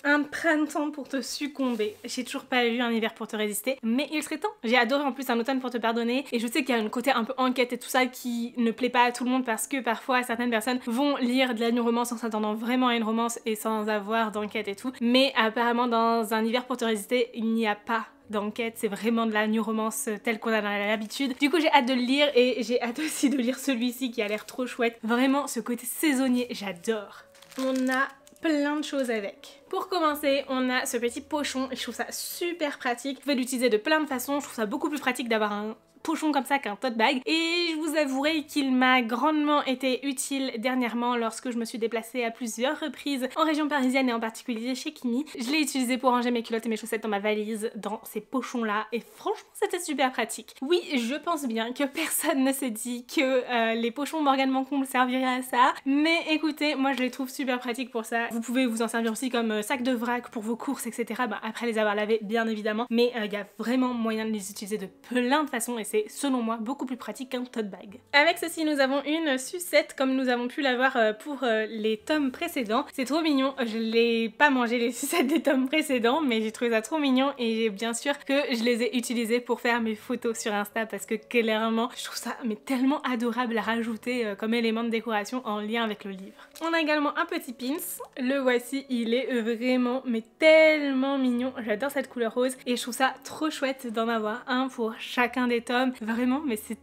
Un printemps pour te succomber. J'ai toujours pas lu Un hiver pour te résister, mais il serait temps. J'ai adoré en plus Un automne pour te pardonner et je sais qu'il y a un côté un peu enquête et tout ça qui ne plaît pas à tout le monde parce que parfois certaines personnes vont lire de la new romance en s'attendant vraiment à une romance et sans avoir d'enquête et tout. Mais apparemment dans Un hiver pour te résister, il n'y a pas d'enquête, c'est vraiment de la new romance telle qu'on a l'habitude. Du coup j'ai hâte de le lire et j'ai hâte aussi de lire celui-ci qui a l'air trop chouette. Vraiment ce côté saisonnier, j'adore. On a plein de choses avec. Pour commencer, on a ce petit pochon et je trouve ça super pratique. Vous pouvez l'utiliser de plein de façons, je trouve ça beaucoup plus pratique d'avoir un pochon comme ça qu'un tote bag et je vous avouerai qu'il m'a grandement été utile dernièrement lorsque je me suis déplacée à plusieurs reprises en région parisienne et en particulier chez Kimi. Je l'ai utilisé pour ranger mes culottes et mes chaussettes dans ma valise dans ces pochons là et franchement c'était super pratique. Oui, je pense bien que personne ne s'est dit que les pochons Morgane Moncomble serviraient à ça, mais écoutez, moi je les trouve super pratiques pour ça. Vous pouvez vous en servir aussi comme sac de vrac pour vos courses etc. Après les avoir lavés bien évidemment, mais il y a vraiment moyen de les utiliser de plein de façons et c'est selon moi beaucoup plus pratique qu'un tote bag. Avec ceci nous avons une sucette comme nous avons pu l'avoir pour les tomes précédents. C'est trop mignon, je l'ai pas mangé les sucettes des tomes précédents mais j'ai trouvé ça trop mignon et bien sûr que je les ai utilisées pour faire mes photos sur Insta parce que clairement je trouve ça mais tellement adorable à rajouter comme élément de décoration en lien avec le livre. On a également un petit pins, le voici, il est vraiment mais tellement mignon, j'adore cette couleur rose et je trouve ça trop chouette d'en avoir un pour chacun des tomes. Vraiment, mais c'est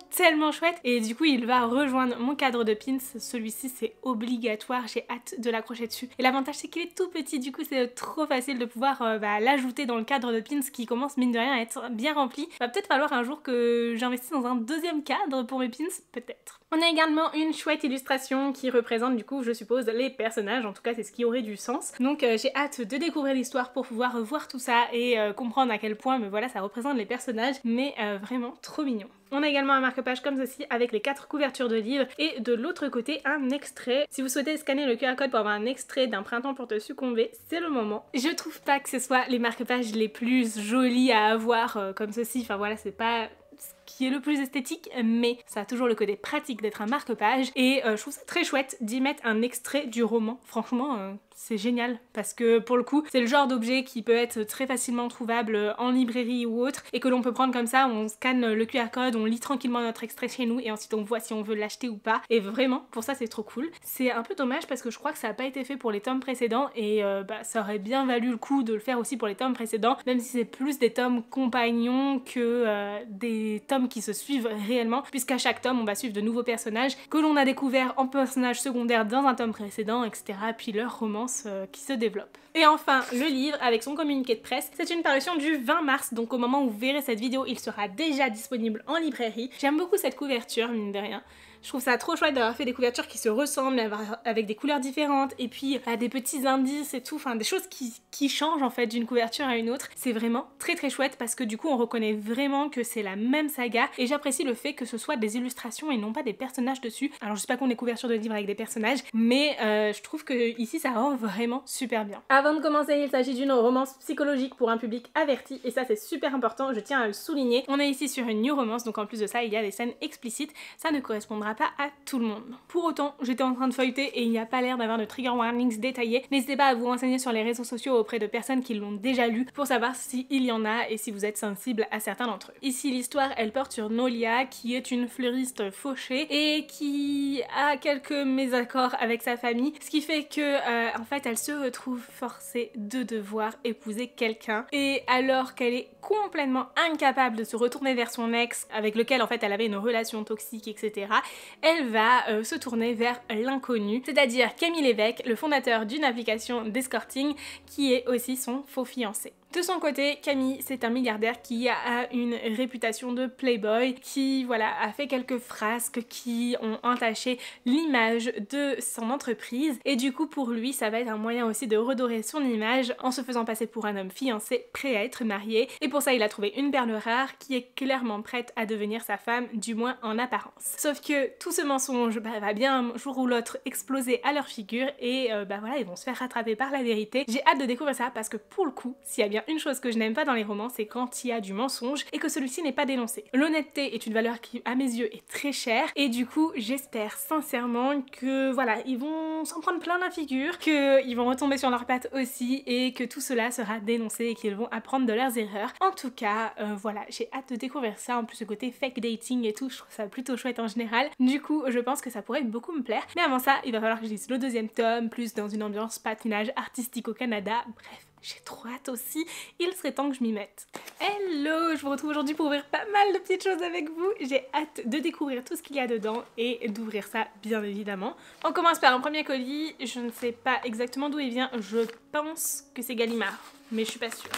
tellement chouette et du coup il va rejoindre mon cadre de pins. Celui-ci c'est obligatoire, j'ai hâte de l'accrocher dessus et l'avantage c'est qu'il est tout petit, du coup c'est trop facile de pouvoir l'ajouter dans le cadre de pins qui commence mine de rien à être bien rempli. Va peut-être falloir un jour que j'investisse dans un deuxième cadre pour mes pins, peut-être. On a également une chouette illustration qui représente du coup je suppose les personnages, en tout cas c'est ce qui aurait du sens. Donc j'ai hâte de découvrir l'histoire pour pouvoir voir tout ça et comprendre à quel point mais voilà ça représente les personnages, mais vraiment trop mignon. On a également un marque-page comme ceci avec les 4 couvertures de livres et de l'autre côté un extrait. Si vous souhaitez scanner le QR code pour avoir un extrait d'un Printemps pour te succomber, c'est le moment. Je trouve pas que ce soit les marque-pages les plus jolis à avoir comme ceci, enfin voilà, c'est pas ce qui est le plus esthétique, mais ça a toujours le côté pratique d'être un marque-page et je trouve ça très chouette d'y mettre un extrait du roman. Franchement, c'est génial parce que pour le coup, c'est le genre d'objet qui peut être très facilement trouvable en librairie ou autre et que l'on peut prendre comme ça, on scanne le QR code, on lit tranquillement notre extrait chez nous et ensuite on voit si on veut l'acheter ou pas. Et vraiment, pour ça c'est trop cool. C'est un peu dommage parce que je crois que ça n'a pas été fait pour les tomes précédents et ça aurait bien valu le coup de le faire aussi pour les tomes précédents, même si c'est plus des tomes compagnons que des tomes qui se suivent réellement, puisqu'à chaque tome on va suivre de nouveaux personnages que l'on a découverts en personnages secondaires dans un tome précédent, etc. Puis leur romance qui se développe. Et enfin, le livre avec son communiqué de presse, c'est une parution du 20 mars, donc au moment où vous verrez cette vidéo, il sera déjà disponible en librairie. J'aime beaucoup cette couverture, mine de rien. Je trouve ça trop chouette d'avoir fait des couvertures qui se ressemblent, avec des couleurs différentes, et puis des petits indices et tout, enfin des choses qui changent en fait d'une couverture à une autre. C'est vraiment très très chouette parce que du coup on reconnaît vraiment que c'est la même saga, et j'apprécie le fait que ce soit des illustrations et non pas des personnages dessus. Alors je sais pas qu'on ait couverture de livres avec des personnages, mais je trouve que ici ça rend vraiment super bien. Avant de commencer, il s'agit d'une romance psychologique pour un public averti, et ça c'est super important, je tiens à le souligner. On est ici sur une new romance, donc en plus de ça il y a des scènes explicites, ça ne correspondra pas à tout le monde. Pour autant, j'étais en train de feuilleter et il n'y a pas l'air d'avoir de trigger warnings détaillés. N'hésitez pas à vous renseigner sur les réseaux sociaux auprès de personnes qui l'ont déjà lu pour savoir s'il y en a et si vous êtes sensible à certains d'entre eux. Ici, l'histoire, elle porte sur Nolia, qui est une fleuriste fauchée et qui a quelques mésaccords avec sa famille, ce qui fait que en fait, elle se retrouve forcée de devoir épouser quelqu'un, et alors qu'elle est complètement incapable de se retourner vers son ex avec lequel en fait elle avait une relation toxique, etc., elle va se tourner vers l'inconnu, c'est-à-dire Camille Lévesque, le fondateur d'une application d'escorting qui est aussi son faux fiancé. De son côté, Camille, c'est un milliardaire qui a une réputation de playboy, qui voilà a fait quelques frasques qui ont entaché l'image de son entreprise, et du coup pour lui ça va être un moyen aussi de redorer son image en se faisant passer pour un homme fiancé prêt à être marié, et pour ça il a trouvé une perle rare qui est clairement prête à devenir sa femme, du moins en apparence. Sauf que tout ce mensonge va bien un jour ou l'autre exploser à leur figure et voilà, ils vont se faire rattraper par la vérité. J'ai hâte de découvrir ça parce que pour le coup, s'il y a bien une chose que je n'aime pas dans les romans, c'est quand il y a du mensonge et que celui-ci n'est pas dénoncé. L'honnêteté est une valeur qui, à mes yeux, est très chère, et du coup, j'espère sincèrement que voilà, ils vont s'en prendre plein la figure, qu'ils vont retomber sur leurs pattes aussi, et que tout cela sera dénoncé et qu'ils vont apprendre de leurs erreurs. En tout cas, voilà, j'ai hâte de découvrir ça. En plus, ce côté fake dating et tout, je trouve ça plutôt chouette en général. Du coup, je pense que ça pourrait beaucoup me plaire. Mais avant ça, il va falloir que je lise le deuxième tome, plus dans une ambiance patinage artistique au Canada. Bref. J'ai trop hâte aussi, il serait temps que je m'y mette. Hello, je vous retrouve aujourd'hui pour ouvrir pas mal de petites choses avec vous. J'ai hâte de découvrir tout ce qu'il y a dedans et d'ouvrir ça bien évidemment. On commence par un premier colis, je ne sais pas exactement d'où il vient, je pense que c'est Gallimard, mais je suis pas sûre.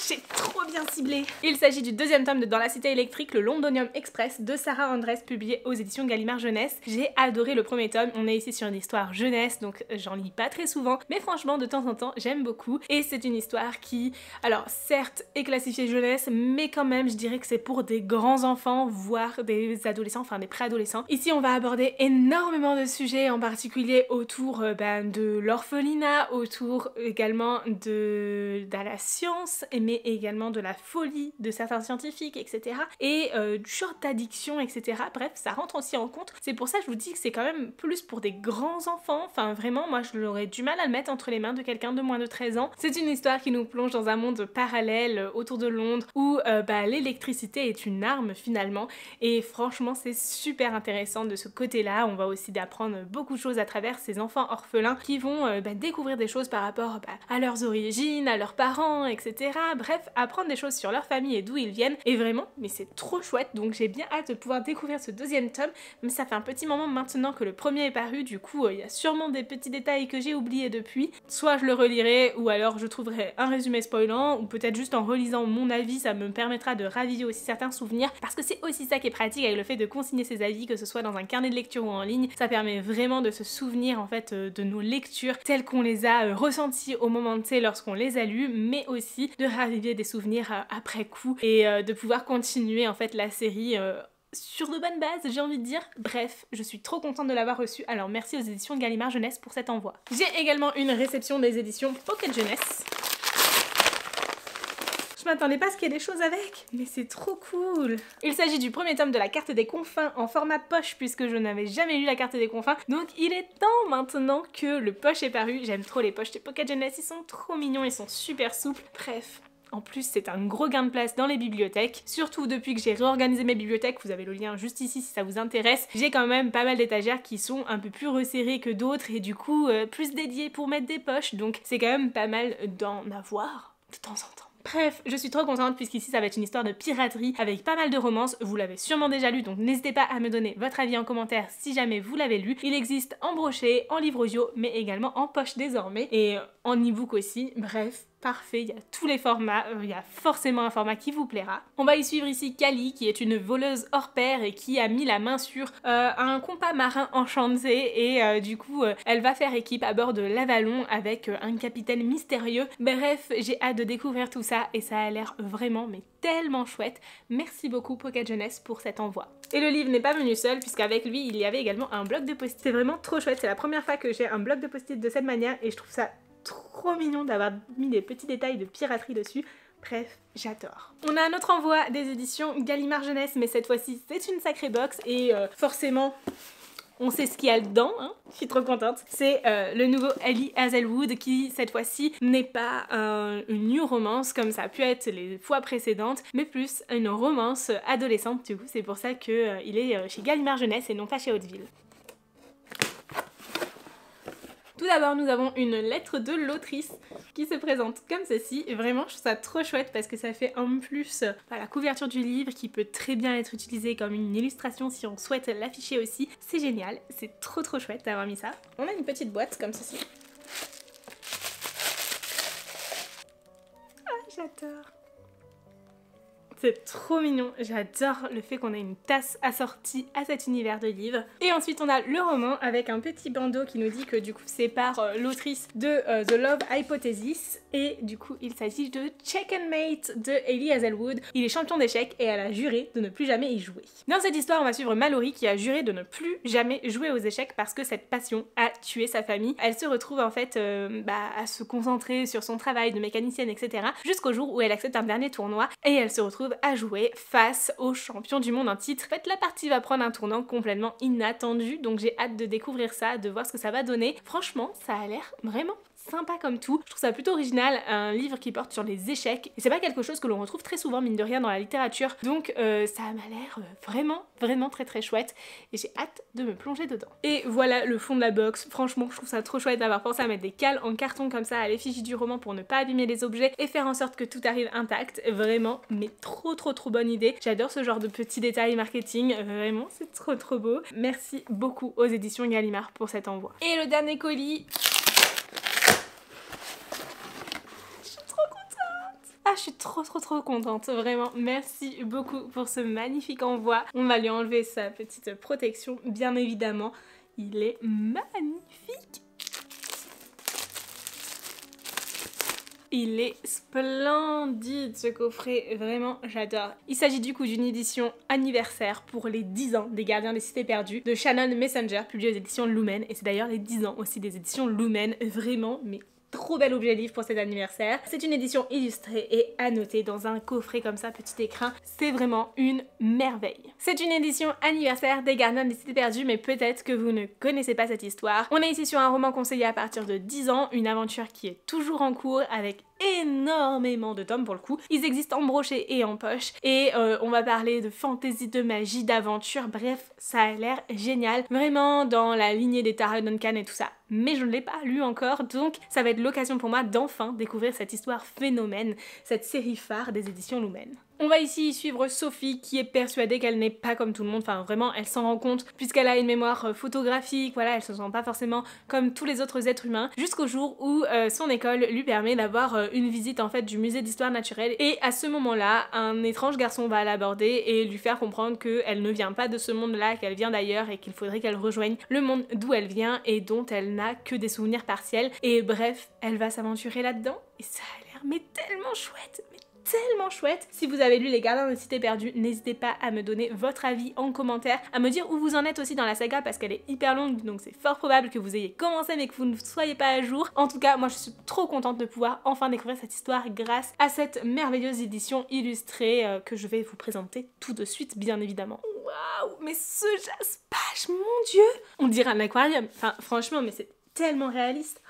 J'ai trop bien ciblé. Il s'agit du deuxième tome de Dans la Cité électrique, le Londonium Express de Sarah Andress, publié aux éditions Gallimard Jeunesse. J'ai adoré le premier tome, on est ici sur une histoire jeunesse, donc j'en lis pas très souvent, mais franchement de temps en temps j'aime beaucoup, et c'est une histoire qui, alors certes est classifiée jeunesse, mais quand même je dirais que c'est pour des grands enfants, voire des adolescents, enfin des préadolescents. Ici on va aborder énormément de sujets, en particulier autour de l'orphelinat, autour également de la science, mais également de la folie de certains scientifiques, etc. Et du genre d'addiction, etc. Bref, ça rentre aussi en compte. C'est pour ça que je vous dis que c'est quand même plus pour des grands enfants. Enfin, vraiment, moi, je l'aurais du mal à le mettre entre les mains de quelqu'un de moins de 13 ans. C'est une histoire qui nous plonge dans un monde parallèle autour de Londres où l'électricité est une arme finalement. Et franchement, c'est super intéressant de ce côté-là. On va aussi apprendre beaucoup de choses à travers ces enfants orphelins qui vont découvrir des choses par rapport à leurs origines, à leurs parents, etc. Bref, apprendre des choses sur leur famille et d'où ils viennent, et vraiment, mais c'est trop chouette, donc j'ai bien hâte de pouvoir découvrir ce deuxième tome, mais ça fait un petit moment maintenant que le premier est paru, du coup il y a sûrement des petits détails que j'ai oubliés depuis, soit je le relirai, ou alors je trouverai un résumé spoilant, ou peut-être juste en relisant mon avis, ça me permettra de raviver aussi certains souvenirs, parce que c'est aussi ça qui est pratique avec le fait de consigner ses avis, que ce soit dans un carnet de lecture ou en ligne, ça permet vraiment de se souvenir en fait de nos lectures telles qu'on les a ressenties au moment T lorsqu'on les a lues, mais aussi de raviver des souvenirs après coup et de pouvoir continuer en fait la série sur de bonnes bases, j'ai envie de dire. Bref, je suis trop contente de l'avoir reçu, alors merci aux éditions Gallimard Jeunesse pour cet envoi. J'ai également une réception des éditions Pocket Jeunesse. Je m'attendais pas à ce qu'il y ait des choses avec, mais c'est trop cool. Il s'agit du premier tome de la carte des confins en format poche puisque je n'avais jamais lu la carte des confins, donc il est temps maintenant que le poche est paru. J'aime trop les poches de Pocket Jeunesse, ils sont trop mignons, ils sont super souples, bref. En plus, c'est un gros gain de place dans les bibliothèques, surtout depuis que j'ai réorganisé mes bibliothèques, vous avez le lien juste ici si ça vous intéresse. J'ai quand même pas mal d'étagères qui sont un peu plus resserrées que d'autres et du coup plus dédiées pour mettre des poches, donc c'est quand même pas mal d'en avoir de temps en temps. Bref, je suis trop contente puisqu'ici ça va être une histoire de piraterie avec pas mal de romances, vous l'avez sûrement déjà lu donc n'hésitez pas à me donner votre avis en commentaire si jamais vous l'avez lu. Il existe en brochet, en livre audio mais également en poche désormais et en e-book aussi, bref. Parfait, il y a tous les formats, il y a forcément un format qui vous plaira. On va y suivre ici Kali qui est une voleuse hors pair et qui a mis la main sur un compas marin enchanté et du coup elle va faire équipe à bord de l'Avalon avec un capitaine mystérieux. Bref, j'ai hâte de découvrir tout ça et ça a l'air vraiment mais tellement chouette. Merci beaucoup Pocket Jeunesse pour cet envoi. Et le livre n'est pas venu seul puisqu'avec lui il y avait également un bloc de post-it. C'est vraiment trop chouette, c'est la première fois que j'ai un bloc de post-it de cette manière et je trouve ça trop mignon d'avoir mis des petits détails de piraterie dessus. Bref, j'adore. On a un autre envoi des éditions Gallimard Jeunesse, mais cette fois-ci c'est une sacrée box et forcément on sait ce qu'il y a dedans, hein. Je suis trop contente. C'est le nouveau Elie Hazelwood qui cette fois-ci n'est pas une new romance comme ça a pu être les fois précédentes, mais plus une romance adolescente. Du coup c'est pour ça qu'il est chez Gallimard Jeunesse et non pas chez Hauteville. Tout d'abord, nous avons une lettre de l'autrice qui se présente comme ceci. Et vraiment, je trouve ça trop chouette parce que ça fait en plus la couverture du livre qui peut très bien être utilisée comme une illustration si on souhaite l'afficher aussi. C'est génial, c'est trop chouette d'avoir mis ça. On a une petite boîte comme ceci. Ah, j'adore. C'est trop mignon, j'adore le fait qu'on ait une tasse assortie à cet univers de livres. Et ensuite on a le roman avec un petit bandeau qui nous dit que du coup c'est par l'autrice de The Love Hypothesis et du coup il s'agit de Check and Mate de Elie Hazelwood. Il est champion d'échecs et elle a juré de ne plus jamais y jouer. Dans cette histoire on va suivre Mallory qui a juré de ne plus jamais jouer aux échecs parce que cette passion a tué sa famille. Elle se retrouve en fait à se concentrer sur son travail de mécanicienne etc. jusqu'au jour où elle accepte un dernier tournoi et elle se retrouve à jouer face au champion du monde en titre. En fait, la partie va prendre un tournant complètement inattendu, donc j'ai hâte de découvrir ça, de voir ce que ça va donner. Franchement, ça a l'air vraiment sympa comme tout. Je trouve ça plutôt original, un livre qui porte sur les échecs, et c'est pas quelque chose que l'on retrouve très souvent, mine de rien, dans la littérature, donc ça m'a l'air vraiment très chouette, et j'ai hâte de me plonger dedans. Et voilà le fond de la box. Franchement, je trouve ça trop chouette d'avoir pensé à mettre des cales en carton comme ça à l'effigie du roman pour ne pas abîmer les objets et faire en sorte que tout arrive intact. Vraiment, mais trop bonne idée. J'adore ce genre de petits détails marketing, vraiment, c'est trop beau. Merci beaucoup aux éditions Gallimard pour cet envoi. Et le dernier colis... je suis trop contente, vraiment merci beaucoup pour ce magnifique envoi. On va lui enlever sa petite protection bien évidemment, il est magnifique. Il est splendide ce coffret, vraiment j'adore. Il s'agit du coup d'une édition anniversaire pour les 10 ans des Gardiens des Cités Perdues de Shannon Messenger, publiée aux éditions Lumen, et c'est d'ailleurs les 10 ans aussi des éditions Lumen, vraiment mais trop bel objet livre pour cet anniversaire. C'est une édition illustrée et annotée dans un coffret comme ça, petit écrin. C'est vraiment une merveille. C'est une édition anniversaire des Gardiens des Cités Perdues, mais peut-être que vous ne connaissez pas cette histoire. On est ici sur un roman conseillé à partir de 10 ans, une aventure qui est toujours en cours avec énormément de tomes pour le coup. Ils existent en brochet et en poche et on va parler de fantaisie, de magie, d'aventure, bref, ça a l'air génial. Vraiment dans la lignée des Tara Duncan et tout ça. Mais je ne l'ai pas lu encore, donc ça va être l'occasion pour moi d'enfin découvrir cette histoire phénomène, cette série phare des éditions Lumen. On va ici suivre Sophie qui est persuadée qu'elle n'est pas comme tout le monde, enfin vraiment elle s'en rend compte puisqu'elle a une mémoire photographique, voilà, elle se sent pas forcément comme tous les autres êtres humains, jusqu'au jour où son école lui permet d'avoir une visite en fait du musée d'histoire naturelle et à ce moment-là, un étrange garçon va l'aborder et lui faire comprendre qu'elle ne vient pas de ce monde-là, qu'elle vient d'ailleurs et qu'il faudrait qu'elle rejoigne le monde d'où elle vient et dont elle n'a que des souvenirs partiels et bref, elle va s'aventurer là-dedans et ça a l'air mais tellement chouette, mais tellement chouette. Si vous avez lu Les Gardiens des Cités Perdues, n'hésitez pas à me donner votre avis en commentaire, à me dire où vous en êtes aussi dans la saga parce qu'elle est hyper longue, donc c'est fort probable que vous ayez commencé mais que vous ne soyez pas à jour. En tout cas, moi je suis trop contente de pouvoir enfin découvrir cette histoire grâce à cette merveilleuse édition illustrée que je vais vous présenter tout de suite, bien évidemment. Waouh, mais ce Jaspage, mon dieu! On dirait un aquarium, enfin franchement, mais c'est tellement réaliste.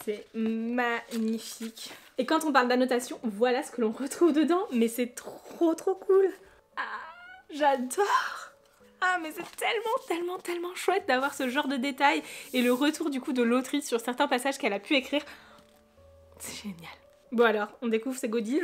C'est magnifique. Et quand on parle d'annotation, voilà ce que l'on retrouve dedans, mais c'est trop cool. Ah, j'adore. Ah, mais c'est tellement chouette d'avoir ce genre de détails et le retour du coup de l'autrice sur certains passages qu'elle a pu écrire. C'est génial. Bon alors, on découvre ces goodies.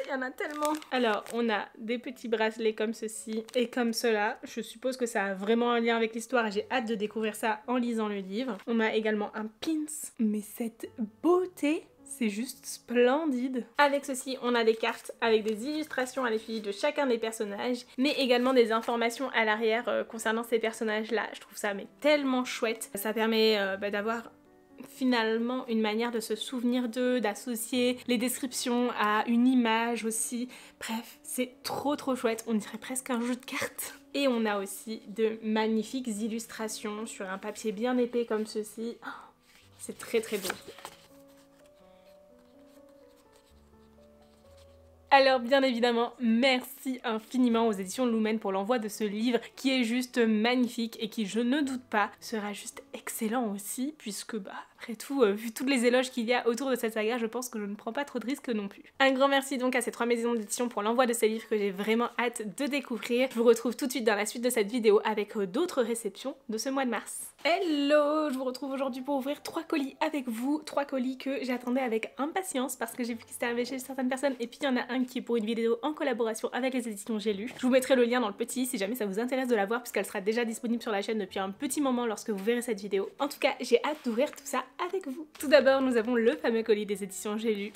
Il y en a tellement. Alors, on a des petits bracelets comme ceci et comme cela. Je suppose que ça a vraiment un lien avec l'histoire et j'ai hâte de découvrir ça en lisant le livre. On a également un pins. Mais cette beauté, c'est juste splendide. Avec ceci, on a des cartes avec des illustrations à l'effigie de chacun des personnages, mais également des informations à l'arrière concernant ces personnages-là. Je trouve ça mais tellement chouette. Ça permet d'avoir finalement une manière de se souvenir d'eux, d'associer les descriptions à une image aussi. Bref, c'est trop chouette, on dirait presque un jeu de cartes. Et on a aussi de magnifiques illustrations sur un papier bien épais comme ceci. Oh, c'est très beau. Alors bien évidemment, merci infiniment aux éditions Lumen pour l'envoi de ce livre qui est juste magnifique et qui, je ne doute pas, sera juste excellent aussi puisque après tout, vu tous les éloges qu'il y a autour de cette saga, je pense que je ne prends pas trop de risques non plus. Un grand merci donc à ces 3 maisons d'édition pour l'envoi de ces livres que j'ai vraiment hâte de découvrir. Je vous retrouve tout de suite dans la suite de cette vidéo avec d'autres réceptions de ce mois de mars. Hello, je vous retrouve aujourd'hui pour ouvrir 3 colis avec vous, 3 colis que j'attendais avec impatience parce que j'ai vu qu'ils étaient arrivés chez certaines personnes et puis il y en a un qui est pour une vidéo en collaboration avec les éditions J'ai lu. Je vous mettrai le lien dans le petit si jamais ça vous intéresse de la voir puisqu'elle sera déjà disponible sur la chaîne depuis un petit moment lorsque vous verrez cette vidéo. En tout cas, j'ai hâte d'ouvrir tout ça avec vous. Tout d'abord, nous avons le fameux colis des éditions J'ai lu.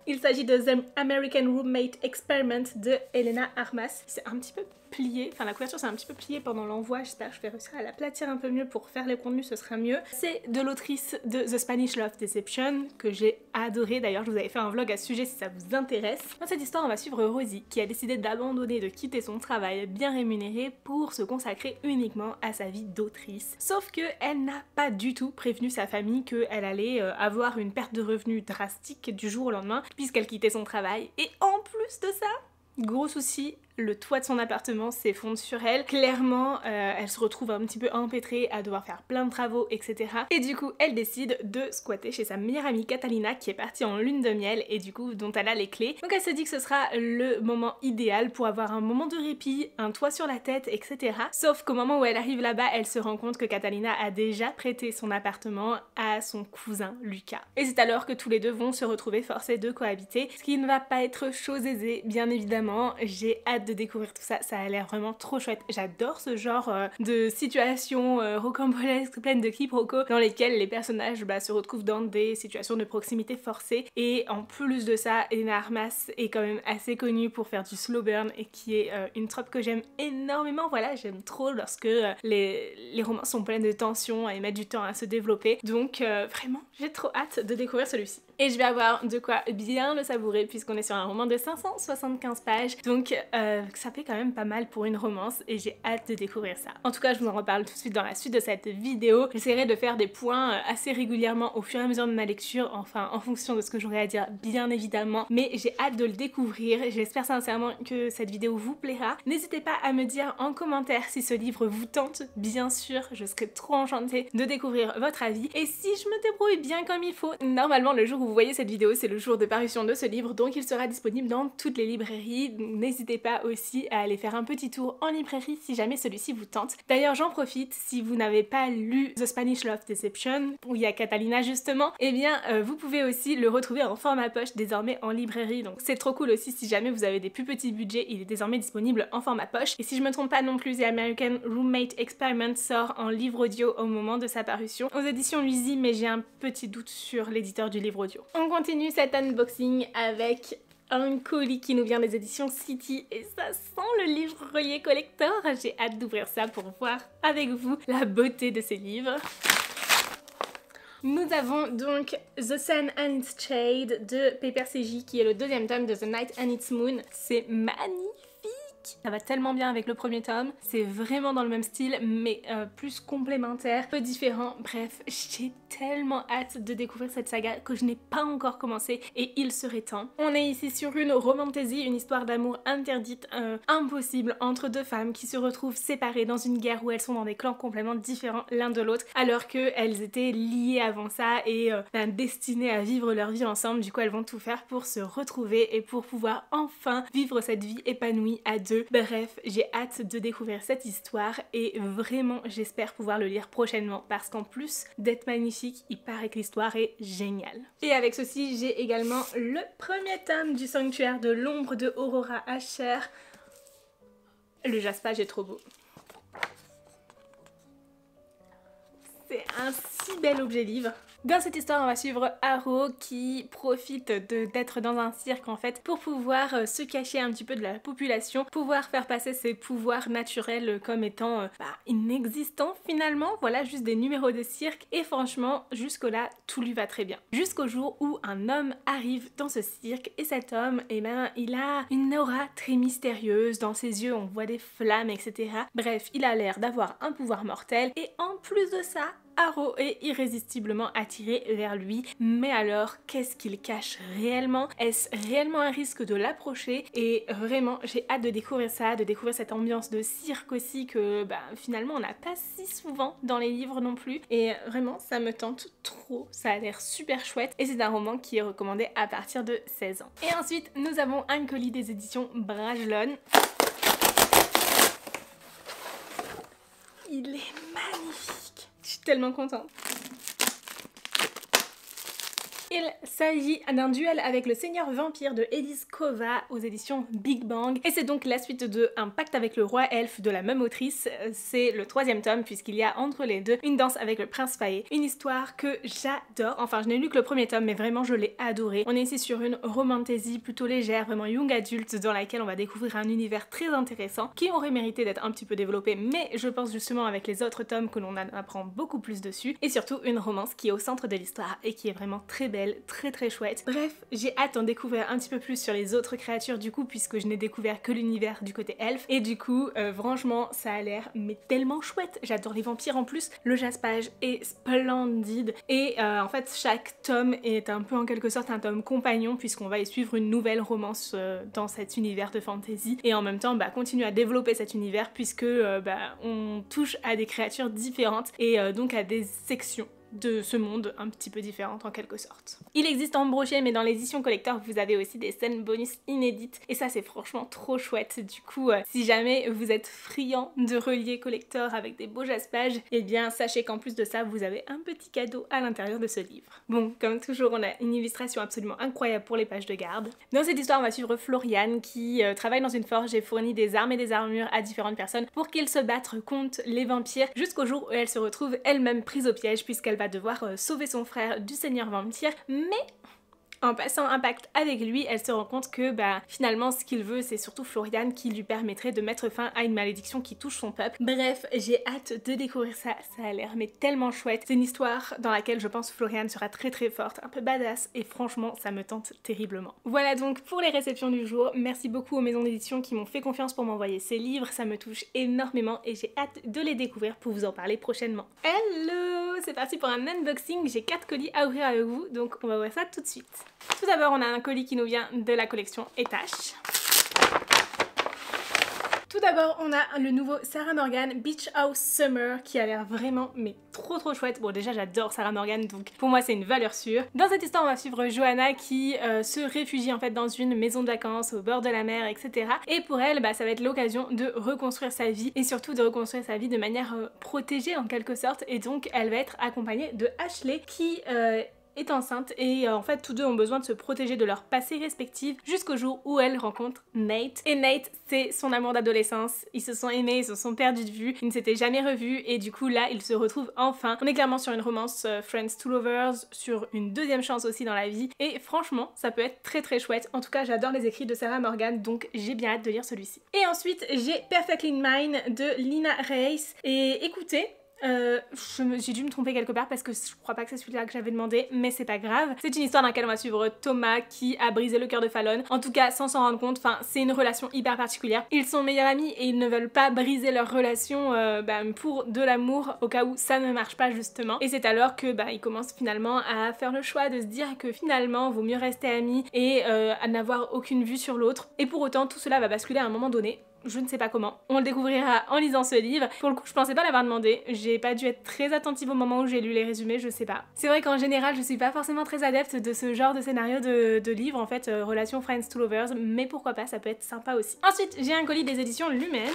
Il s'agit de The American Roommate Experiment de Elena Armas. C'est un petit peu plié, enfin la couverture c'est un petit peu plié pendant l'envoi, j'espère que je vais réussir à l'aplatir un peu mieux pour faire les contenus, ce sera mieux. C'est de l'autrice de The Spanish Love Deception, que j'ai adoré, d'ailleurs je vous avais fait un vlog à ce sujet si ça vous intéresse. Dans cette histoire on va suivre Rosie qui a décidé d'abandonner, de quitter son travail bien rémunéré pour se consacrer uniquement à sa vie d'autrice. Sauf que elle n'a pas du tout prévenu sa famille qu'elle allait avoir une perte de revenus drastique du jour au lendemain puisqu'elle quittait son travail. Et en plus de ça, gros souci, le toit de son appartement s'effondre sur elle. Clairement, elle se retrouve un petit peu empêtrée à devoir faire plein de travaux, etc. Et du coup, elle décide de squatter chez sa meilleure amie Catalina qui est partie en lune de miel et du coup, dont elle a les clés. Donc elle se dit que ce sera le moment idéal pour avoir un moment de répit, un toit sur la tête, etc. Sauf qu'au moment où elle arrive là-bas, elle se rend compte que Catalina a déjà prêté son appartement à son cousin Lucas. Et c'est alors que tous les deux vont se retrouver forcés de cohabiter, ce qui ne va pas être chose aisée, bien évidemment. J'ai hâte de découvrir tout ça, ça a l'air vraiment trop chouette. J'adore ce genre de situations rocambolesques, pleines de quiproquos, dans lesquelles les personnages se retrouvent dans des situations de proximité forcée. Et en plus de ça, Elena Armas est quand même assez connue pour faire du slow burn et qui est une trope que j'aime énormément. Voilà, j'aime trop lorsque les romans sont pleins de tension et mettent du temps à se développer. Donc vraiment, j'ai trop hâte de découvrir celui-ci. Et je vais avoir de quoi bien le savourer puisqu'on est sur un roman de 575 pages. Donc ça fait quand même pas mal pour une romance et j'ai hâte de découvrir ça. En tout cas, je vous en reparle tout de suite dans la suite de cette vidéo. J'essaierai de faire des points assez régulièrement au fur et à mesure de ma lecture, enfin en fonction de ce que j'aurai à dire bien évidemment. Mais j'ai hâte de le découvrir. J'espère sincèrement que cette vidéo vous plaira. N'hésitez pas à me dire en commentaire si ce livre vous tente. Bien sûr, je serai trop enchantée de découvrir votre avis. Et si je me débrouille bien comme il faut, normalement le jour où vous voyez cette vidéo, c'est le jour de parution de ce livre, donc il sera disponible dans toutes les librairies. N'hésitez pas aussi à aller faire un petit tour en librairie si jamais celui-ci vous tente. D'ailleurs, j'en profite, si vous n'avez pas lu The Spanish Love Deception, où il y a Catalina justement, eh bien vous pouvez aussi le retrouver en format poche désormais en librairie, donc c'est trop cool aussi si jamais vous avez des plus petits budgets, il est désormais disponible en format poche. Et si je me trompe pas non plus, The American Roommate Experiment sort en livre audio au moment de sa parution aux éditions Luizy, mais j'ai un petit doute sur l'éditeur du livre audio. On continue cet unboxing avec un colis qui nous vient des éditions City et ça sent le livre relié collector. J'ai hâte d'ouvrir ça pour voir avec vous la beauté de ces livres. Nous avons donc The Sun and Its Shade de Paper CJ qui est le deuxième tome de The Night and Its Moon. C'est magnifique! Ça va tellement bien avec le premier tome, c'est vraiment dans le même style mais plus complémentaire, peu différent. Bref, j'ai tellement hâte de découvrir cette saga que je n'ai pas encore commencé et il serait temps. On est ici sur une romantasy, une histoire d'amour interdite, impossible entre deux femmes qui se retrouvent séparées dans une guerre où elles sont dans des clans complètement différents l'un de l'autre alors qu'elles étaient liées avant ça et destinées à vivre leur vie ensemble. Du coup elles vont tout faire pour se retrouver et pour pouvoir enfin vivre cette vie épanouie à deux. Bref, j'ai hâte de découvrir cette histoire et vraiment j'espère pouvoir le lire prochainement parce qu'en plus d'être magnifique, il paraît que l'histoire est géniale. Et avec ceci, j'ai également le premier tome du Sanctuaire de l'ombre de Aurora Asher. Le jaspage est trop beau. C'est un si bel objet livre. Dans cette histoire, on va suivre Harrow qui profite d'être dans un cirque en fait pour pouvoir se cacher un petit peu de la population, pouvoir faire passer ses pouvoirs naturels comme étant inexistants finalement, voilà, juste des numéros de cirque et franchement jusqu'au là tout lui va très bien. Jusqu'au jour où un homme arrive dans ce cirque et cet homme, il a une aura très mystérieuse, dans ses yeux on voit des flammes etc. Bref, il a l'air d'avoir un pouvoir mortel et en plus de ça, Harrow est irrésistiblement attiré vers lui, mais alors qu'est-ce qu'il cache réellement? Est-ce réellement un risque de l'approcher? Et vraiment j'ai hâte de découvrir ça, de découvrir cette ambiance de cirque aussi que finalement on n'a pas si souvent dans les livres non plus et vraiment ça me tente trop, ça a l'air super chouette et c'est un roman qui est recommandé à partir de 16 ans. Et ensuite nous avons un colis des éditions Brajlon. Il est magnifique! Je suis tellement contente. Il s'agit d'un duel avec le Seigneur Vampire de Elise Kova aux éditions Big Bang et c'est donc la suite de Un pacte avec le roi elfe de la même autrice. C'est le troisième tome puisqu'il y a entre les deux Une danse avec le prince Faé, une histoire que j'adore. Enfin je n'ai lu que le premier tome mais vraiment je l'ai adoré. On est ici sur une romantasy plutôt légère, vraiment young adulte dans laquelle on va découvrir un univers très intéressant qui aurait mérité d'être un petit peu développé mais je pense justement avec les autres tomes que l'on en apprend beaucoup plus dessus et surtout une romance qui est au centre de l'histoire et qui est vraiment très belle, très chouette. Bref, j'ai hâte d'en découvrir un petit peu plus sur les autres créatures du coup puisque je n'ai découvert que l'univers du côté elfe et du coup franchement ça a l'air mais tellement chouette. J'adore les vampires en plus, le jaspage est splendide et en fait chaque tome est un peu en quelque sorte un tome compagnon puisqu'on va y suivre une nouvelle romance dans cet univers de fantasy et en même temps continuer à développer cet univers puisque on touche à des créatures différentes et donc à des sections de ce monde un petit peu différente en quelque sorte. Il existe en brochet mais dans l'édition collector vous avez aussi des scènes bonus inédites et ça c'est franchement trop chouette. Du coup si jamais vous êtes friand de reliés collector avec des beaux jaspages, et bien sachez qu'en plus de ça vous avez un petit cadeau à l'intérieur de ce livre. Bon, comme toujours on a une illustration absolument incroyable pour les pages de garde. Dans cette histoire on va suivre Florian qui travaille dans une forge et fournit des armes et des armures à différentes personnes pour qu'ils se battent contre les vampires jusqu'au jour où elle se retrouve elle-même prise au piège puisqu'elle va devoir sauver son frère du Seigneur Vampire, mais en passant un pacte avec lui, elle se rend compte que finalement ce qu'il veut c'est surtout Florian qui lui permettrait de mettre fin à une malédiction qui touche son peuple. Bref, j'ai hâte de découvrir ça, ça a l'air mais tellement chouette. C'est une histoire dans laquelle je pense Florian sera très forte, un peu badass et franchement ça me tente terriblement. Voilà donc pour les réceptions du jour, merci beaucoup aux maisons d'édition qui m'ont fait confiance pour m'envoyer ces livres, ça me touche énormément et j'ai hâte de les découvrir pour vous en parler prochainement. Hello, c'est parti pour un unboxing, j'ai 4 colis à ouvrir avec vous donc on va ouvrir ça tout de suite. Tout d'abord on a un colis qui nous vient de la collection Etache. Tout d'abord on a le nouveau Sarah Morgan Beach House Summer qui a l'air vraiment mais trop chouette. Bon déjà j'adore Sarah Morgan donc pour moi c'est une valeur sûre. Dans cette histoire on va suivre Johanna qui se réfugie en fait dans une maison de vacances au bord de la mer etc. Et pour elle ça va être l'occasion de reconstruire sa vie et surtout de reconstruire sa vie de manière protégée en quelque sorte et donc elle va être accompagnée de Ashley qui est enceinte et en fait tous deux ont besoin de se protéger de leur passé respectif jusqu'au jour où elle rencontre Nate. Et Nate, c'est son amour d'adolescence, ils se sont aimés, ils se sont perdus de vue, ils ne s'étaient jamais revus et du coup là ils se retrouvent enfin. On est clairement sur une romance Friends to Lovers, sur une deuxième chance aussi dans la vie et franchement ça peut être très très chouette. En tout cas j'adore les écrits de Sarah Morgan donc j'ai bien hâte de lire celui-ci. Et ensuite j'ai Perfectly Mine de Lina Reyes et écoutez, j'ai dû me tromper quelque part parce que je crois pas que c'est celui-là que j'avais demandé, mais c'est pas grave. C'est une histoire dans laquelle on va suivre Thomas qui a brisé le cœur de Fallon, en tout cas sans s'en rendre compte. Enfin, c'est une relation hyper particulière. Ils sont meilleurs amis et ils ne veulent pas briser leur relation pour de l'amour au cas où ça ne marche pas justement. Et c'est alors que ils commencent finalement à faire le choix de se dire que finalement vaut mieux rester amis et à n'avoir aucune vue sur l'autre. Et pour autant tout cela va basculer à un moment donné. Je ne sais pas comment. On le découvrira en lisant ce livre. Pour le coup, je pensais pas l'avoir demandé. J'ai pas dû être très attentive au moment où j'ai lu les résumés, je sais pas. C'est vrai qu'en général, je suis pas forcément très adepte de ce genre de scénario de livre, en fait, relation Friends to Lovers, mais pourquoi pas, ça peut être sympa aussi. Ensuite, j'ai un colis des éditions Lumen.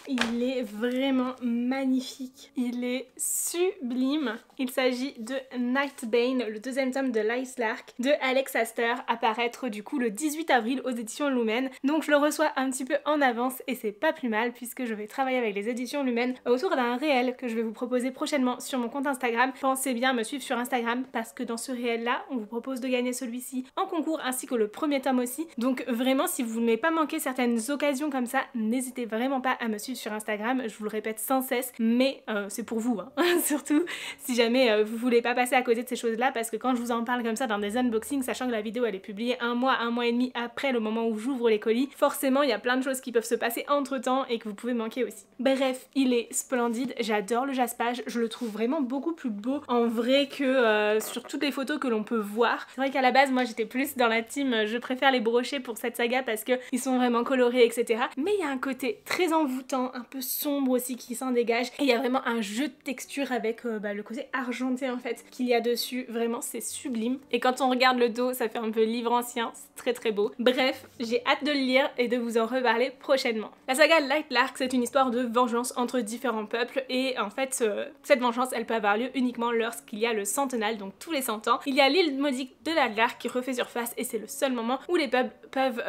Il est vraiment magnifique, il est sublime. Il s'agit de Nightbane, le deuxième tome de Lois Lark de Alex Astor, à paraître du coup le 18 avril aux éditions Lumen. Donc je le reçois un petit peu en avance et c'est pas plus mal puisque je vais travailler avec les éditions Lumen autour d'un réel que je vais vous proposer prochainement sur mon compte Instagram. Pensez bien à me suivre sur Instagram parce que dans ce réel là, on vous propose de gagner celui-ci en concours ainsi que le premier tome aussi. Donc vraiment si vous ne voulez pas manquer certaines occasions comme ça, n'hésitez vraiment pas à me suivre sur Instagram, je vous le répète sans cesse, mais c'est pour vous, hein. Surtout si jamais vous voulez pas passer à côté de ces choses là, parce que quand je vous en parle comme ça dans des unboxings, sachant que la vidéo elle est publiée un mois et demi après le moment où j'ouvre les colis, forcément il y a plein de choses qui peuvent se passer entre temps et que vous pouvez manquer aussi. Bref, il est splendide, j'adore le jaspage, je le trouve vraiment beaucoup plus beau en vrai que sur toutes les photos que l'on peut voir. C'est vrai qu'à la base moi j'étais plus dans la team je préfère les brochets pour cette saga parce que ils sont vraiment colorés etc. Mais il y a un côté très envoûtant, un peu sombre aussi qui s'en dégage et il y a vraiment un jeu de texture avec le côté argenté en fait qu'il y a dessus, vraiment c'est sublime et quand on regarde le dos ça fait un peu livre ancien, c'est très très beau. Bref, j'ai hâte de le lire et de vous en reparler prochainement. La saga Lois Lark c'est une histoire de vengeance entre différents peuples et en fait cette vengeance elle peut avoir lieu uniquement lorsqu'il y a le centennal, donc tous les 100 ans. Il y a l'île maudite de la Lark qui refait surface et c'est le seul moment où les peuples peuvent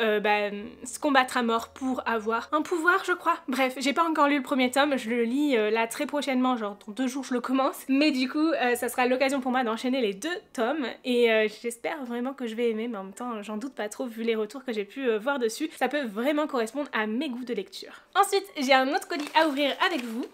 se combattre à mort pour avoir un pouvoir je crois. Bref, j'ai pas encore lu le premier tome, je le lis là très prochainement, genre dans 2 jours je le commence, mais du coup ça sera l'occasion pour moi d'enchaîner les 2 tomes et j'espère vraiment que je vais aimer, mais en même temps j'en doute pas trop vu les retours que j'ai pu voir dessus, ça peut vraiment correspondre à mes goûts de lecture. Ensuite j'ai un autre colis à ouvrir avec vous.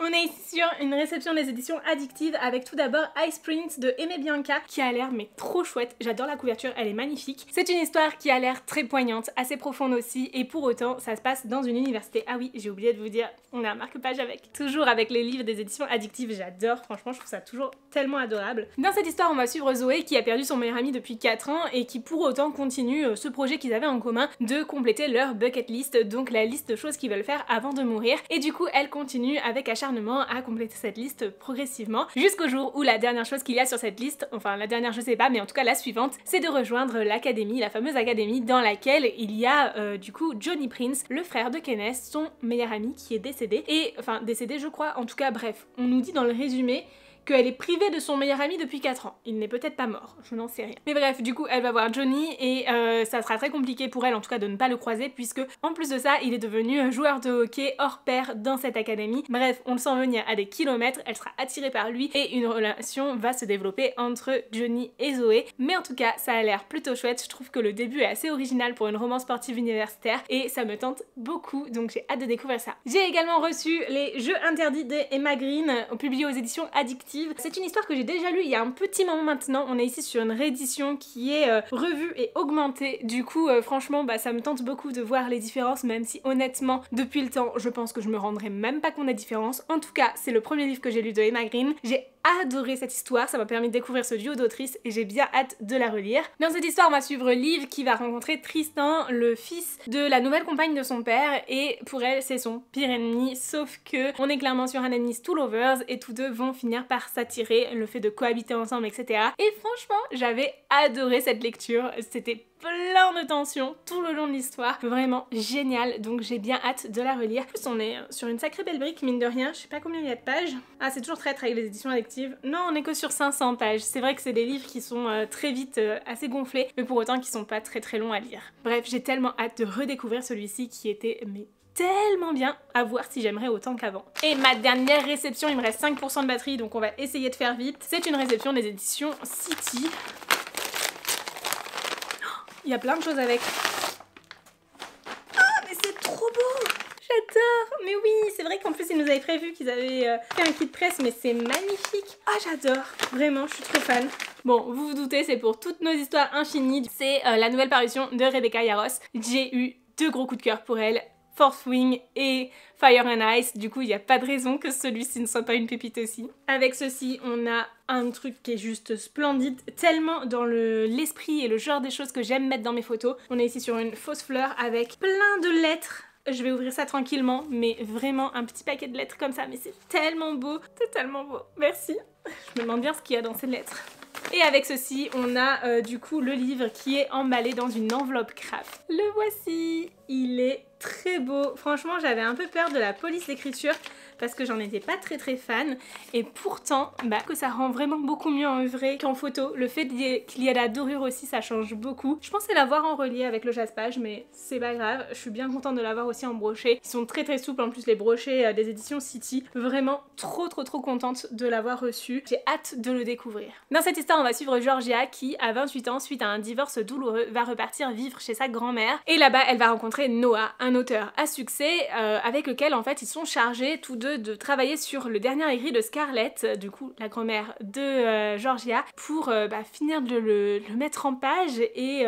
On est ici sur une réception des éditions Addictive avec tout d'abord Ice Prince de Aimé Bianca qui a l'air mais trop chouette, j'adore la couverture, elle est magnifique. C'est une histoire qui a l'air très poignante, assez profonde aussi et pour autant ça se passe dans une université. Ah oui, j'ai oublié de vous dire, on a un marque-page avec. Toujours avec les livres des éditions Addictive, j'adore, franchement je trouve ça toujours tellement adorable. Dans cette histoire on va suivre Zoé qui a perdu son meilleur ami depuis 4 ans et qui pour autant continue ce projet qu'ils avaient en commun de compléter leur bucket list, donc la liste de choses qu'ils veulent faire avant de mourir et du coup elle continue avec acharnement à compléter cette liste progressivement jusqu'au jour où la dernière chose qu'il y a sur cette liste, enfin la dernière je sais pas mais en tout cas la suivante, c'est de rejoindre l'académie, la fameuse académie dans laquelle il y a du coup Johnny Prince, le frère de Kenneth, son meilleur ami qui est décédé et enfin décédé je crois, en tout cas bref, on nous dit dans le résumé qu'elle est privée de son meilleur ami depuis 4 ans. Il n'est peut-être pas mort, je n'en sais rien. Mais bref, du coup, elle va voir Johnny et ça sera très compliqué pour elle, en tout cas, de ne pas le croiser, puisque en plus de ça, il est devenu joueur de hockey hors pair dans cette académie. Bref, on le sent venir à des kilomètres, elle sera attirée par lui et une relation va se développer entre Johnny et Zoé. Mais en tout cas, ça a l'air plutôt chouette. Je trouve que le début est assez original pour une romance sportive universitaire et ça me tente beaucoup, donc j'ai hâte de découvrir ça. J'ai également reçu les Jeux interdits d'Emma Green, publiés aux éditions Addictive. C'est une histoire que j'ai déjà lue il y a un petit moment maintenant, on est ici sur une réédition qui est revue et augmentée, du coup franchement ça me tente beaucoup de voir les différences, même si honnêtement depuis le temps je pense que je me rendrai même pas compte des différences. En tout cas c'est le premier livre que j'ai lu de Emma Green, j'ai adoré cette histoire, ça m'a permis de découvrir ce duo d'autrices et j'ai bien hâte de la relire. Dans cette histoire on va suivre Liv qui va rencontrer Tristan, le fils de la nouvelle compagne de son père et pour elle c'est son pire ennemi, sauf que on est clairement sur un enemies to lovers et tous deux vont finir par s'attirer, le fait de cohabiter ensemble etc. Et franchement j'avais adoré cette lecture, c'était plein de tension tout le long de l'histoire, vraiment génial, donc j'ai bien hâte de la relire. En plus on est sur une sacrée belle brique mine de rien, je sais pas combien il y a de pages. Ah c'est toujours traître avec les éditions addictives. Non on est que sur 500 pages, c'est vrai que c'est des livres qui sont très vite assez gonflés, mais pour autant qui sont pas très longs à lire. Bref j'ai tellement hâte de redécouvrir celui-ci qui était tellement bien, à voir si j'aimerais autant qu'avant. Et ma dernière réception, il me reste 5% de batterie donc on va essayer de faire vite. C'est une réception des éditions City. Il y a plein de choses avec. Ah mais c'est trop beau! J'adore! Mais oui, c'est vrai qu'en plus ils nous avaient prévu qu'ils avaient fait un kit presse, mais c'est magnifique! Ah j'adore! Vraiment, je suis trop fan. Bon, vous vous doutez, c'est pour toutes nos histoires infinies. C'est la nouvelle parution de Rebecca Yarros. J'ai eu 2 gros coups de cœur pour elle. Fourth Wing et Fire and Ice, du coup il n'y a pas de raison que celui-ci ne soit pas une pépite aussi. Avec ceci on a un truc qui est juste splendide, tellement dans l'esprit et le genre des choses que j'aime mettre dans mes photos. On est ici sur une fausse fleur avec plein de lettres. Je vais ouvrir ça tranquillement, mais vraiment un petit paquet de lettres comme ça, mais c'est tellement beau, merci. Je me demande bien ce qu'il y a dans ces lettres. Et avec ceci, on a du coup le livre qui est emballé dans une enveloppe craft. Le voici, il est très beau. Franchement, j'avais un peu peur de la police d'écriture parce que j'en étais pas très fan. Et pourtant, que ça rend vraiment beaucoup mieux en vrai qu'en photo. Le fait qu'il y ait la dorure aussi, ça change beaucoup. Je pensais l'avoir en relié avec le jaspage, mais c'est pas grave. Je suis bien contente de l'avoir aussi en brochet. Ils sont très souples, en plus les brochets des éditions City. Vraiment trop contente de l'avoir reçu. J'ai hâte de le découvrir. Dans cette histoire, on va suivre Georgia qui, à 28 ans, suite à un divorce douloureux, va repartir vivre chez sa grand-mère. Et là-bas, elle va rencontrer Noah, un auteur à succès avec lequel en fait ils sont chargés tous deux de travailler sur le dernier écrit de Scarlett, du coup la grand-mère de Georgia, pour finir de le mettre en page et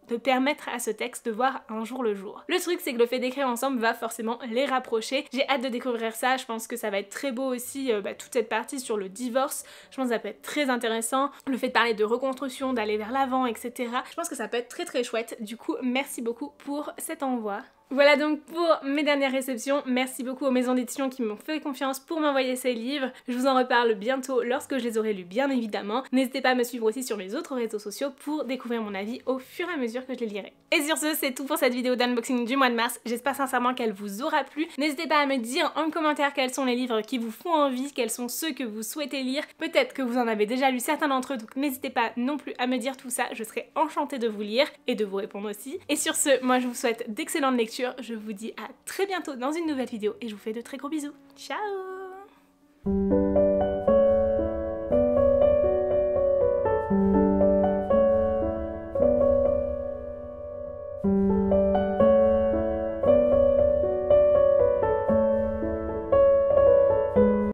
de permettre à ce texte de voir un jour le jour. Le truc c'est que le fait d'écrire ensemble va forcément les rapprocher. J'ai hâte de découvrir ça, je pense que ça va être très beau aussi, toute cette partie sur le divorce, je pense que ça peut être très intéressant. Le fait de parler de reconstruction, d'aller vers l'avant, etc. Je pense que ça peut être très chouette. Du coup, merci beaucoup pour cet envoi. Voilà donc pour mes dernières réceptions. Merci beaucoup aux maisons d'édition qui m'ont fait confiance pour m'envoyer ces livres. Je vous en reparle bientôt lorsque je les aurai lus, bien évidemment. N'hésitez pas à me suivre aussi sur mes autres réseaux sociaux pour découvrir mon avis au fur et à mesure que je les lirai. Et sur ce, c'est tout pour cette vidéo d'unboxing du mois de mars. J'espère sincèrement qu'elle vous aura plu. N'hésitez pas à me dire en commentaire quels sont les livres qui vous font envie, quels sont ceux que vous souhaitez lire. Peut-être que vous en avez déjà lu certains d'entre eux, donc n'hésitez pas non plus à me dire tout ça. Je serai enchantée de vous lire et de vous répondre aussi. Et sur ce, moi je vous souhaite d'excellentes lectures. Je vous dis à très bientôt dans une nouvelle vidéo et je vous fais de très gros bisous. Ciao!